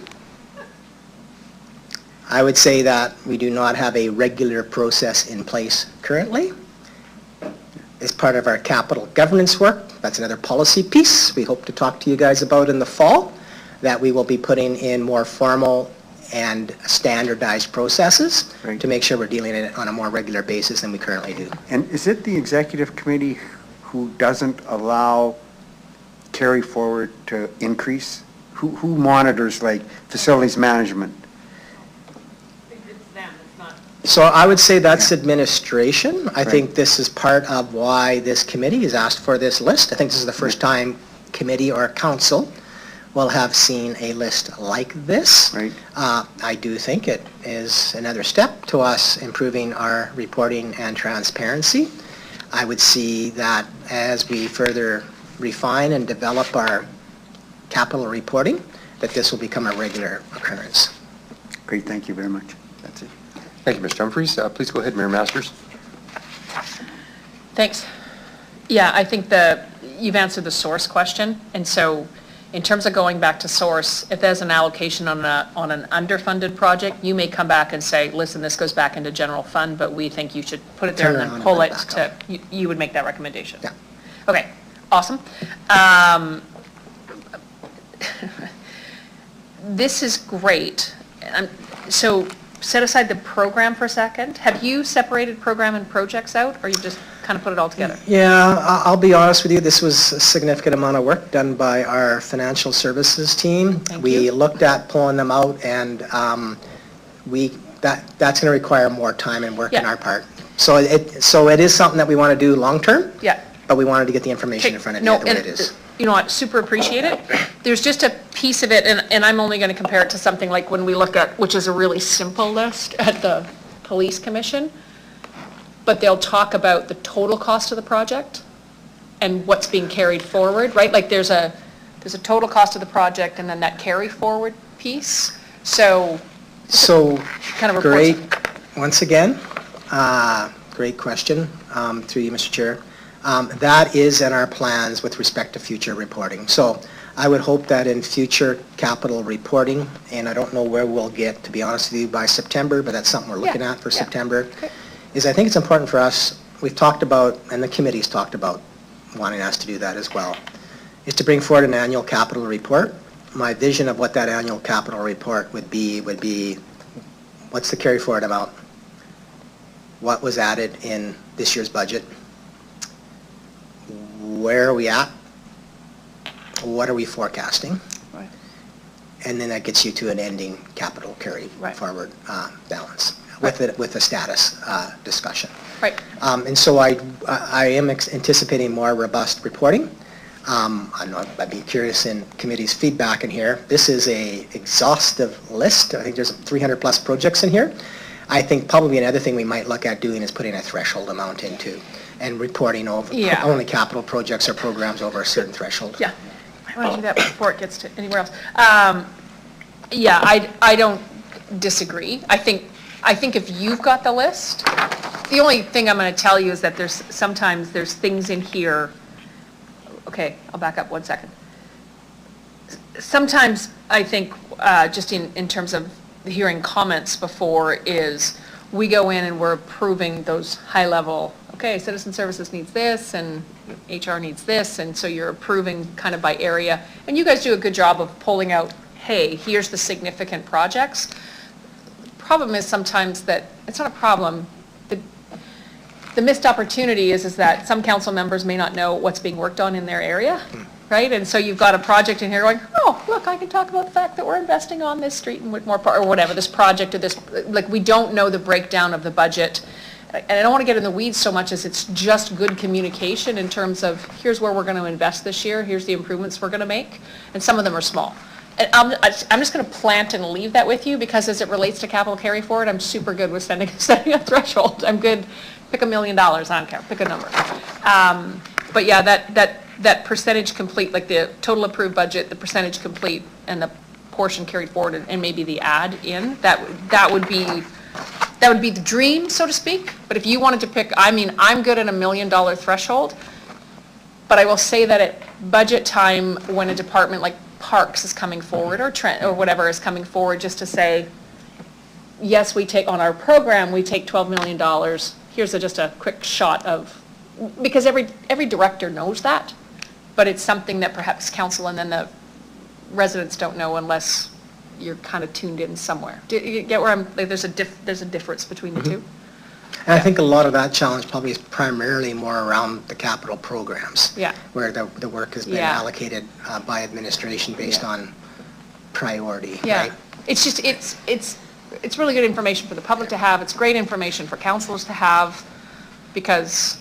I would say that we do not have a regular process in place currently. As part of our capital governance work, that's another policy piece we hope to talk to you guys about in the fall, that we will be putting in more formal and standardized processes Right. to make sure we're dealing in it on a more regular basis than we currently do. And is it the executive committee who doesn't allow carry forward to increase? Who monitors, like, facilities management? So I would say that's administration. I think this is part of why this committee has asked for this list. I think this is the first time committee or council will have seen a list like this. Right. I do think it is another step to us improving our reporting and transparency. I would see that as we further refine and develop our capital reporting, that this will become a regular occurrence. Great, thank you very much. That's it. Thank you, Mr. Humphries. Please go ahead, Mayor Masters. Thanks. Yeah, I think you've answered the source question, and so in terms of going back to source, if there's an allocation on an underfunded project, you may come back and say, listen, this goes back into general fund, but we think you should put it there Turn and around then and pull bring it it back to, up. you would make that recommendation? Yeah. Okay, awesome. This is great. So set aside the program for a second. Have you separated program and projects out, or you just kind of put it all together? Yeah, I'll be honest with you, this was a significant amount of work done by our financial services team. Thank We you. looked at pulling them out, and that's going to require more time and work on Yeah. our part. So it is something that we want to do long-term, Yeah. but we wanted to get the information in front of you the way and it is. You know what, super appreciate it. There's just a piece of it, and I'm only going to compare it to something like when we look at, which is a really simple list at the police commission, but they'll talk about the total cost of the project and what's being carried forward, right? Like there's a total cost of the project and then that carry forward piece. So kind of Great, reports. once again, great question, through you, Mr. Chair. That is in our plans with respect to future reporting. So I would hope that in future capital reporting, and I don't know where we'll get, to be honest with you, by September, but that's something we're looking Yeah, at for yeah. September, Okay. is I think it's important for us, we've talked about, and the committee's talked about wanting us to do that as well, is to bring forward an annual capital report. My vision of what that annual capital report would be, what's the carry forward amount? What was added in this year's budget? Where are we at? What are we forecasting? Right. And then that gets you to an ending capital carry Right. forward balance with a status discussion. Right. And so I am anticipating more robust reporting. I'd be curious in committee's feedback in here. This is a exhaustive list. I think there's 300-plus projects in here. I think probably another thing we might look at doing is putting a threshold amount into and reporting over Yeah. only capital projects or programs over a certain threshold. Yeah, I want to do that before it gets to anywhere else. Yeah, I don't disagree. I think if you've got the list, the only thing I'm going to tell you is that sometimes there's things in here, okay, I'll back up 1 second. Sometimes I think, just in terms of hearing comments before, is we go in and we're approving those high-level, okay, citizen services needs this, and HR needs this, and so you're approving kind of by area. And you guys do a good job of pulling out, hey, here's the significant projects. Problem is sometimes that, it's not a problem, the missed opportunity is that some council members may not know what's being worked on in their area, right? And so you've got a project in here going, oh, look, I can talk about the fact that we're investing on this street in Whitmore Park, or whatever, this project or this, like, we don't know the breakdown of the budget. And I don't want to get in the weeds so much as it's just good communication in terms of, here's where we're going to invest this year, here's the improvements we're going to make, and some of them are small. And I'm just going to plant and leave that with you, because as it relates to capital carry forward, I'm super good with setting a threshold. I'm good, pick $1 million, I don't care, pick a number. But yeah, that percentage complete, like the total approved budget, the percentage complete, and the portion carried forward, and maybe the add in, that would be the dream, so to speak. But if you wanted to pick, I mean, I'm good at $1 million threshold, but I will say that at budget time, when a department like Parks is coming forward, or Trent, or whatever is coming forward, just to say, yes, we take, on our program, we take $12 million, here's just a quick shot of, because every director knows that, but it's something that perhaps council and then the residents don't know unless you're kind of tuned in somewhere. Do you get where I'm, like, there's a difference between the two? And I think a lot of that challenge probably is primarily more around the capital programs. Yeah. Where the work has been Yeah. allocated by administration based on priority, Yeah, right? it's just, it's really good information for the public to have, it's great information for councilors to have, because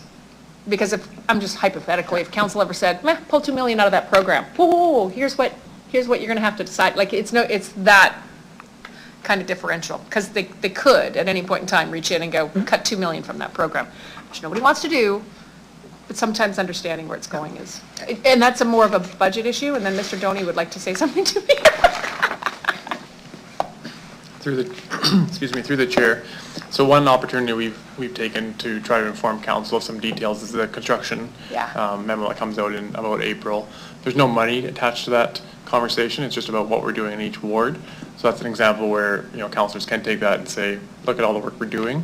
if, I'm just hypothetically, if council ever said, meh, pull $2 million out of that program, whoa, here's what you're gonna have to decide, like, it's that kind of differential, because they could, at any point in time, reach in and go, cut $2 million from that program, which nobody wants to do, but sometimes understanding where it's going is, and that's more of a budget issue, and then Mr. Doney would like to say something to me. through the, excuse me, through the chair. So one opportunity we've taken to try to inform council of some details is the construction memo that comes out in about April. There's no money attached to that conversation. It's just about what we're doing in each ward. So that's an example where, you know, councillors can take that and say, look at all the work we're doing.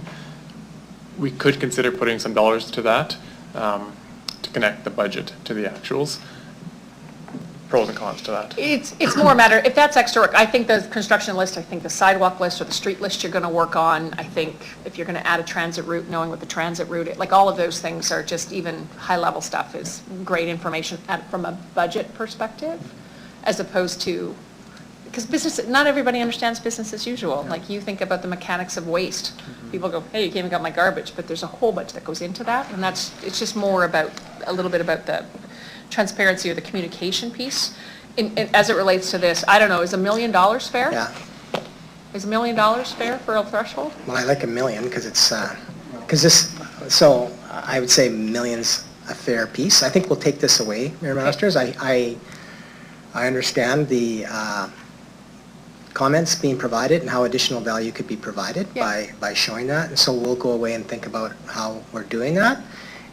We could consider putting some dollars to that to connect the budget to the actuals. Pros and cons to that. It's more a matter, if that's extra work, I think the construction list, I think the sidewalk list or the street list you're gonna work on, I think if you're gonna add a transit route, knowing what the transit route, like all of those things are just even high-level stuff is great information from a budget perspective, as opposed to, because business, not everybody understands business as usual. Like you think about the mechanics of waste. People go, hey, you came and got my garbage, but there's a whole bunch that goes into that, and it's just more about, a little bit about the transparency or the communication piece. As it relates to this, I don't know, is $1 million fair? Yeah. Is $1 million fair for a threshold? Well, I like $1 million because it's, because this, so I would say million's a fair piece. I think we'll take this away, Mayor Masters. I understand the comments being provided and how additional value could be provided by showing that. And so we'll go away and think about how we're doing that.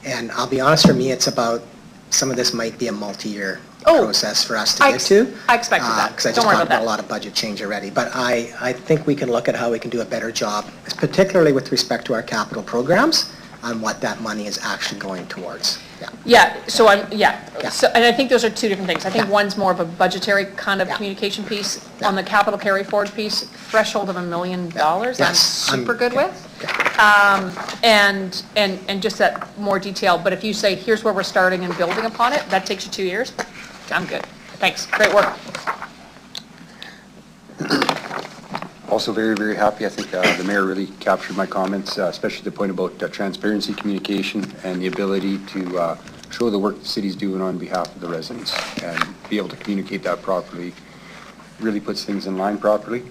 And I'll be honest, for me, it's about, some of this might be a multi-year process for us to get to. I expected that. Because I just talked about a lot of budget change already. But I think we can look at how we can do a better job, particularly with respect to our capital programs, on what that money is actually going towards. Yeah, so So, and I think those are two different things. I think one's more of a budgetary kind of communication piece. On the capital carry forward piece, threshold of $1 million, I'm super good with. And just that more detail, but if you say, here's where we're starting and building upon it, that takes you 2 years, I'm good. Thanks, great work. Also very, very happy. I think the mayor really captured my comments, especially the point about transparency, communication, and the ability to show the work the city's doing on behalf of the residents and be able to communicate that properly. Really puts things in line properly.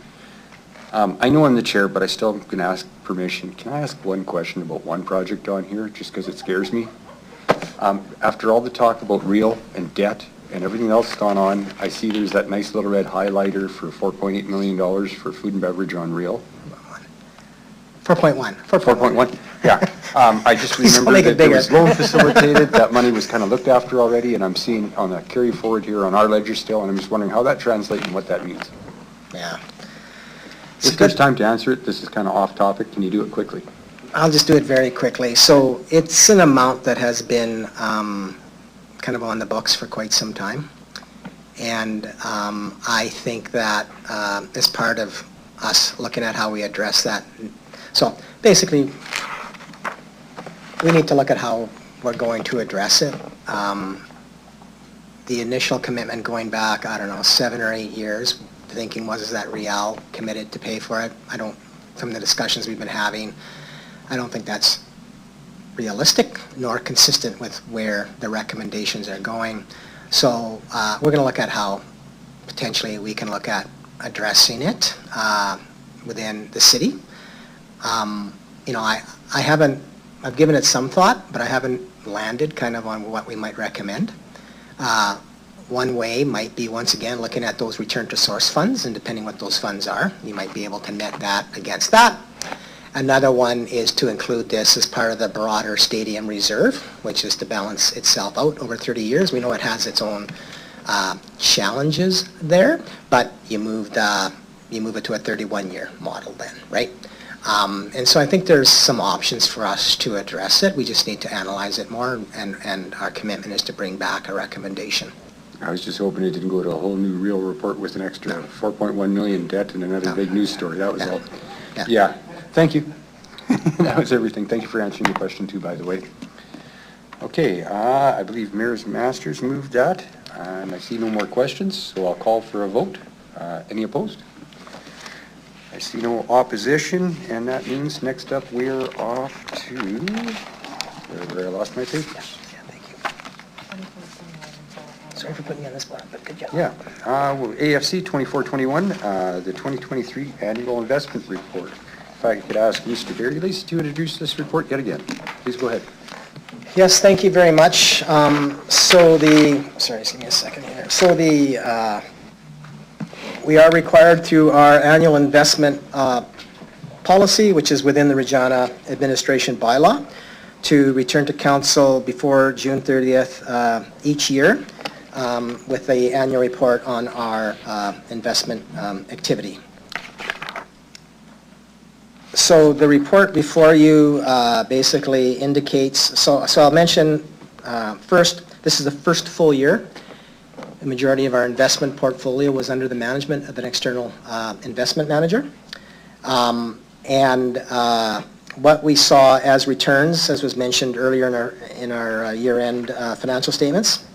I know I'm the chair, but I still am going to ask permission. Can I ask one question about one project on here, just because it scares me? After all the talk about real and debt and everything else that's gone on, I see there's that nice little red highlighter for $4.8 million for food and beverage on real. 4.1. 4.1, yeah. I just remember that it was loan facilitated, that money was kind of looked after already, and I'm seeing on the carry forward here on our ledger still, and I'm just wondering how that translates and what that means. Yeah. If there's time to answer it, this is kind of off topic, can you do it quickly? I'll just do it very quickly. So it's an amount that has been kind of on the books for quite some time. And I think that as part of us looking at how we address that. So basically, we need to look at how we're going to address it. The initial commitment going back, I don't know, 7 or 8 years, the thinking was, is that Real committed to pay for it? I don't, from the discussions we've been having, I don't think that's realistic nor consistent with where the recommendations are going. So we're going to look at how potentially we can look at addressing it within the city. You know, I've given it some thought, but I haven't landed kind of on what we might recommend. One way might be, once again, looking at those return to source funds, and depending what those funds are, you might be able to net that against that. Another one is to include this as part of the broader stadium reserve, which is to balance itself out over 30 years. We know it has its own challenges there, but you move it to a 31-year model then, right? And so I think there's some options for us to address it. We just need to analyze it more, and our commitment is to bring back a recommendation. I was just hoping it didn't go to a whole new real report with an extra 4.1 million debt and another big news story. That was all. Yeah. Thank you. That was everything. Thank you for answering the question too, by the way. Okay, I believe Mayor Masters moved that, and I see no more questions, so I'll call for a vote. Any opposed? I see no opposition, and that means next up we're off to, where I lost my page. Sorry for putting you on the spot, but good job. Yeah, AFC 2421, the 2023 Annual Investment Report. If I could ask Mr. Berry-Lace to introduce this report yet again. Please go ahead. Yes, thank you very much. Sorry, just give me a second here. So the We are required through our annual investment policy, which is within the Regina Administration bylaw, to return to council before June 30th each year with the annual report on our investment activity. So the report before you basically indicates, so I'll mention first, this is the first full year. The majority of our investment portfolio was under the management of an external investment manager. And what we saw as returns, as was mentioned earlier in our year-end financial statements,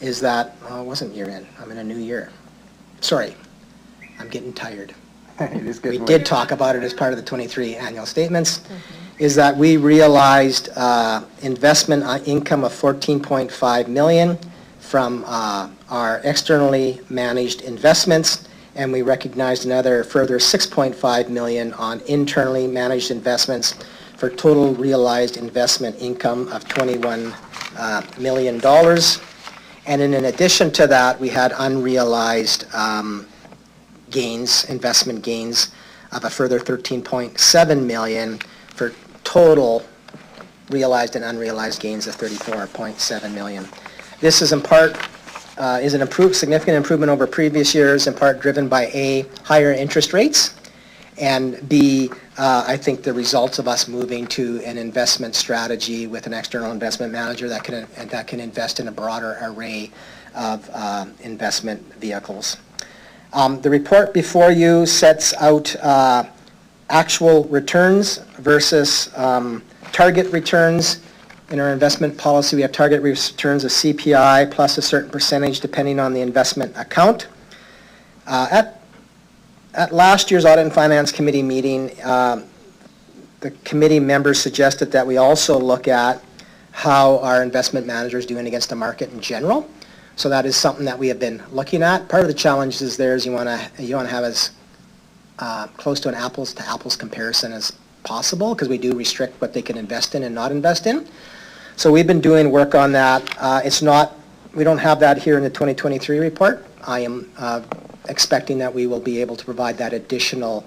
is that, well, it wasn't year-end, I'm in a new year. Sorry, I'm getting tired. It is We getting did late. talk about it as part of the 23 annual statements, is that we realized investment income of 14.5 million from our externally managed investments, and we recognized another further 6.5 million on internally managed investments for total realized investment income of $21 million. And in addition to that, we had unrealized gains, investment gains of a further 13.7 million for total realized and unrealized gains of 34.7 million. This is in part, is an significant improvement over previous years, in part driven by A, higher interest rates, and B, I think the results of us moving to an investment strategy with an external investment manager that can invest in a broader array of investment vehicles. The report before you sets out actual returns versus target returns. In our investment policy, we have target returns of CPI plus a certain percentage depending on the investment account. At last year's Audit and Finance Committee meeting, the committee members suggested that we also look at how our investment manager is doing against the market in general. So that is something that we have been looking at. Part of the challenge is there is you want to have as close to an apples to apples comparison as possible, because we do restrict what they can invest in and not invest in. So we've been doing work on that. We don't have that here in the 2023 report. I am expecting that we will be able to provide that additional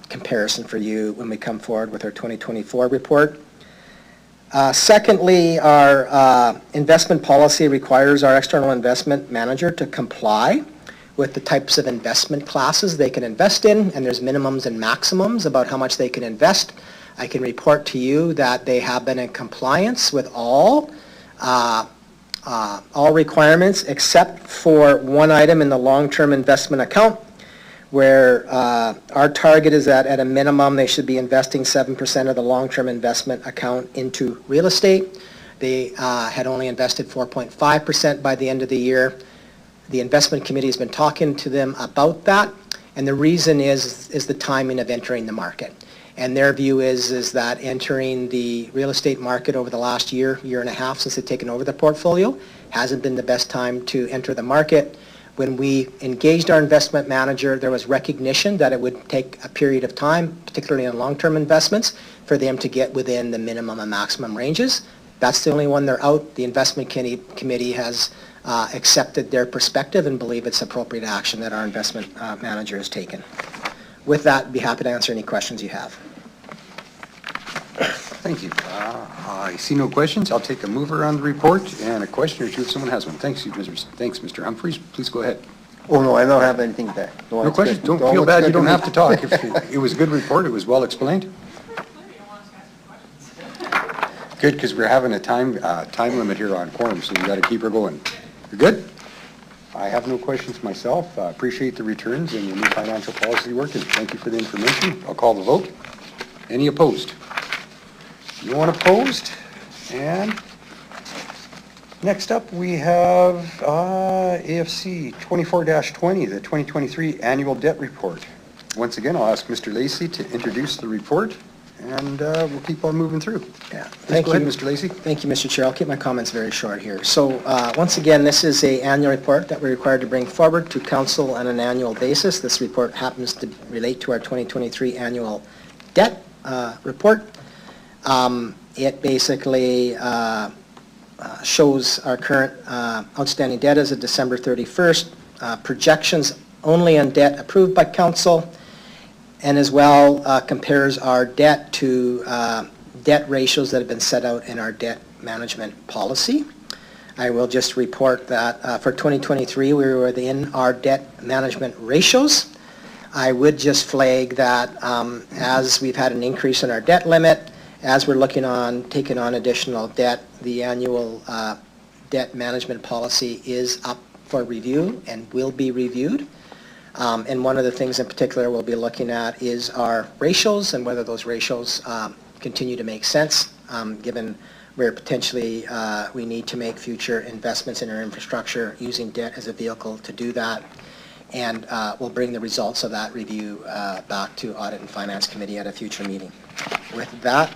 comparison for you when we come forward with our 2024 report. Secondly, our investment policy requires our external investment manager to comply with the types of investment classes they can invest in, and there's minimums and maximums about how much they can invest. I can report to you that they have been in compliance with all requirements except for one item in the long-term investment account, where our target is that at a minimum they should be investing 7% of the long-term investment account into real estate. They had only invested 4.5% by the end of the year. The investment committee has been talking to them about that, and the reason is the timing of entering the market. And their view is that entering the real estate market over the last year and a half since they've taken over the portfolio hasn't been the best time to enter the market. When we engaged our investment manager, there was recognition that it would take a period of time, particularly in long-term investments, for them to get within the minimum and maximum ranges. That's the only one they're out. The investment committee has accepted their perspective and believe it's appropriate action that our investment manager has taken. With that, I'd be happy to answer any questions you have. Thank you. I see no questions. I'll take a mover on the report and a question or two if someone has one. Thanks, Mr. Humphreys. Please go ahead. Oh, no, I don't have anything there. No questions? Don't feel bad, you don't have to talk. It was a good report, it was well explained. Good, because we're having a time limit here on quorum, so you got to keep her going. You're good? I have no questions myself. Appreciate the returns and your new financial policy work, and thank you for the information. I'll call the vote. Any opposed? No one opposed? And next up, we have AFC 24-20, the 2023 Annual Debt Report. Once again, I'll ask Mr. Lacey to introduce the report, and we'll keep on moving through. Yeah. Please go ahead, Mr. Lacey. Thank you, Mr. Chair. I'll keep my comments very short here. So once again, this is an annual report that we're required to bring forward to council on an annual basis. This report happens to relate to our 2023 annual debt report. It basically shows our current outstanding debt as of December 31st, projections only on debt approved by council, and as well compares our debt to debt ratios that have been set out in our debt management policy. I will just report that for 2023, we were within our debt management ratios. I would just flag that as we've had an increase in our debt limit, as we're looking on taking on additional debt, the annual debt management policy is up for review and will be reviewed. And one of the things in particular we'll be looking at is our ratios and whether those ratios continue to make sense, given where potentially we need to make future investments in our infrastructure using debt as a vehicle to do that. And we'll bring the results of that review back to Audit and Finance Committee at a future meeting. With that,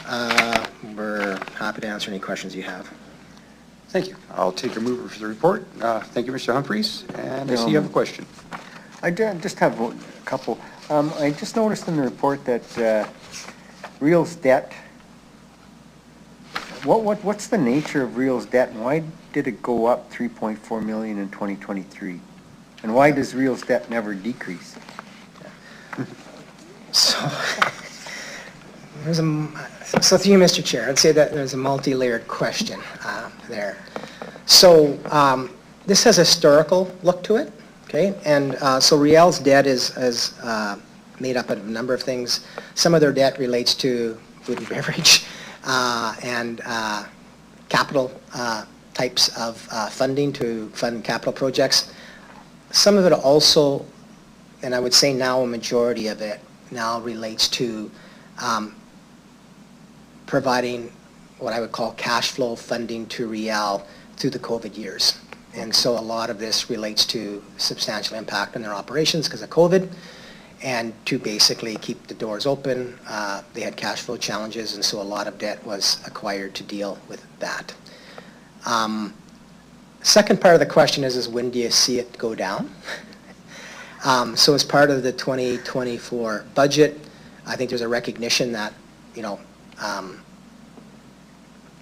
we're happy to answer any questions you have. Thank you. I'll take a mover for the report. Thank you, Mr. Humphries, and I see you have a question. I just have a couple. I just noticed in the report that Real's debt, what's the nature of Real's debt, and why did it go up 3.4 million in 2023? And why does Real's debt never decrease? So, so through you, Mr. Chair, I'd say that there's a multi-layered question there. So this has a historical look to it, okay? And so Real's debt is made up of a number of things. Some of their debt relates to food and beverage and capital types of funding to fund capital projects. Some of it also, and I would say now a majority of it now relates to providing what I would call cash flow funding to Real through the COVID years. And so a lot of this relates to substantial impact on their operations because of COVID, and to basically keep the doors open. They had cash flow challenges, and so a lot of debt was acquired to deal with that. Second part of the question is when do you see it go down? So as part of the 2024 budget, I think there's a recognition that, you know,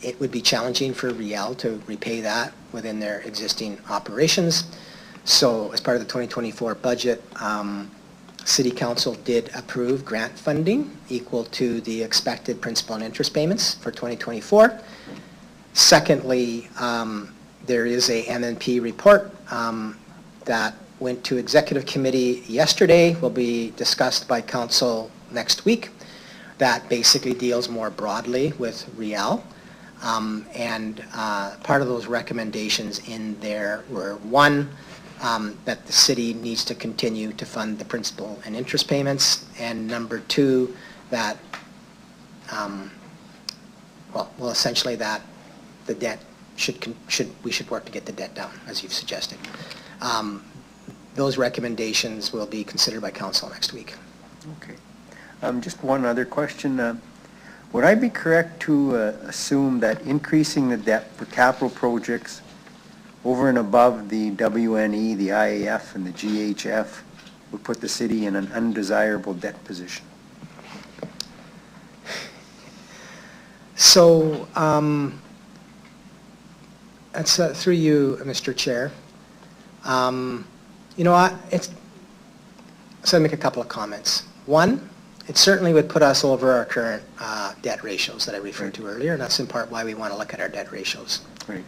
it would be challenging for Real to repay that within their existing operations. So as part of the 2024 budget, City Council did approve grant funding equal to the expected principal and interest payments for 2024. Secondly, there is a MNP report that went to Executive Committee yesterday, will be discussed by Council next week, that basically deals more broadly with Real. And part of those recommendations in there were, one, that the city needs to continue to fund the principal and interest payments, and number two, that, well, essentially that the debt we should work to get the debt down, as you've suggested. Those recommendations will be considered by council next week. Okay. Just one other question. Would I be correct to assume that increasing the debt for capital projects over and above the WNE, the IAF, and the GHF would put the city in an undesirable debt position? So, that's through you, Mr. Chair. You know, so I'll make a couple of comments. One, it certainly would put us over our current debt ratios that I referred to earlier, and that's in part why we want to look at our debt ratios. Right.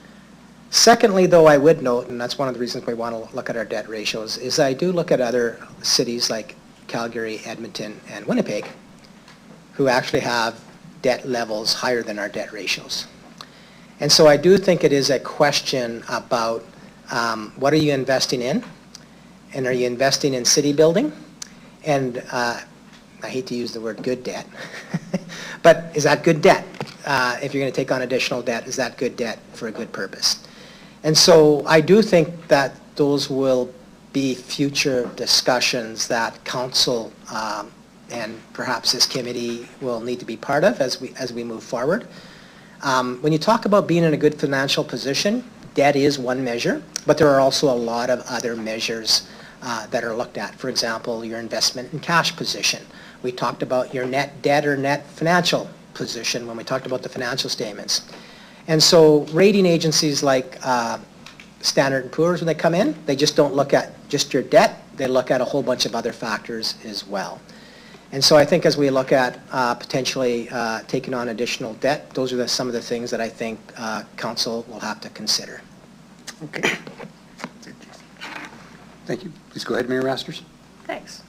Secondly, though, I would note, and that's one of the reasons we want to look at our debt ratios, is I do look at other cities like Calgary, Edmonton, and Winnipeg, who actually have debt levels higher than our debt ratios. And so I do think it is a question about what are you investing in, and are you investing in city building? And I hate to use the word good debt, but is that good debt? If you're going to take on additional debt, is that good debt for a good purpose? And so I do think that those will be future discussions that council and perhaps this committee will need to be part of as we move forward. When you talk about being in a good financial position, debt is one measure, but there are also a lot of other measures that are looked at. For example, your investment in cash position. We talked about your net debt or net financial position when we talked about the financial statements. And so rating agencies like Standard & Poor's when they come in. They just don't look at just your debt, they look at a whole bunch of other factors as well. And so I think as we look at potentially taking on additional debt, those are some of the things that I think council will have to consider. Okay. Thank you. Please go ahead, Mayor Masters. Thanks.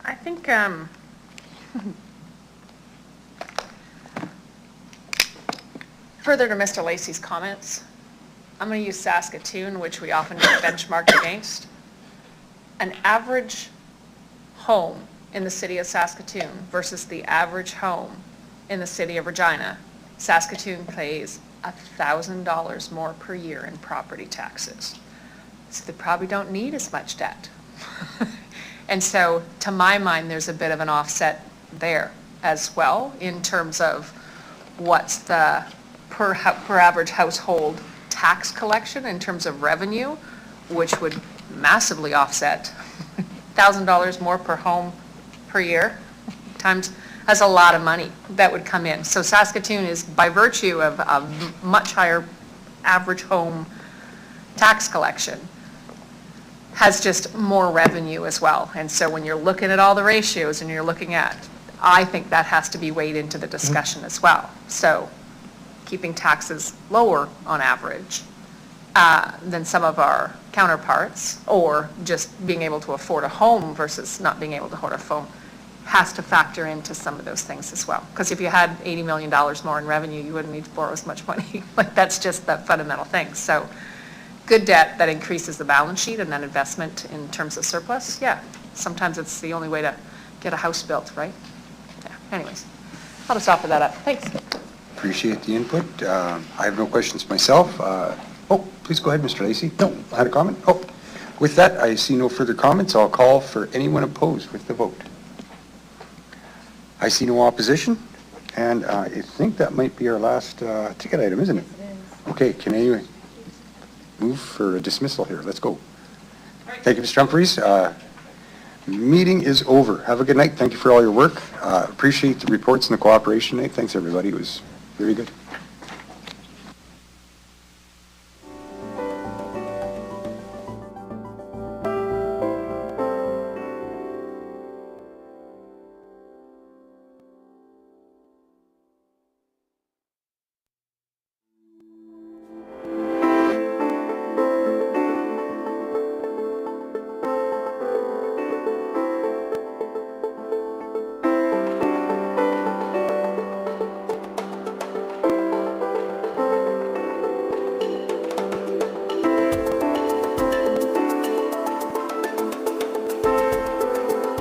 I think, further to Mr. Lacey's comments, I'm going to use Saskatoon, which we often get benchmarked against. An average home in the city of Saskatoon versus the average home in the city of Regina, Saskatoon pays $1,000 more per year in property taxes. So they probably don't need as much debt. And so, to my mind, there's a bit of an offset there as well in terms of what's the per average household tax collection in terms of revenue, which would massively offset $1,000 more per home per year times, that's a lot of money that would come in. So Saskatoon is, by virtue of a much higher average home tax collection, has just more revenue as well. And so when you're looking at all the ratios and you're looking at, I think that has to be weighed into the discussion as well. So keeping taxes lower on average than some of our counterparts, or just being able to afford a home versus not being able to afford a phone, has to factor into some of those things as well. Because if you had $80 million more in revenue, you wouldn't need to borrow as much money. Like, that's just the fundamental thing. So good debt that increases the balance sheet and then investment in terms of surplus, yeah, sometimes it's the only way to get a house built, right? Yeah. Anyways, I'll just offer that up. Thanks. Appreciate the input. I have no questions myself. Oh, please go ahead, Mr. Lacey. No, I had a comment. Oh, with that, I see no further comments. I'll call for anyone opposed with the vote. I see no opposition, and I think that might be our last ticket item, isn't it? Okay, can anyone move for a dismissal here? Let's go. Thank you, Mr. Humphries. Meeting is over. Have a good night. Thank you for all your work. Appreciate the reports and the cooperation tonight. Thanks, everybody. It was very good.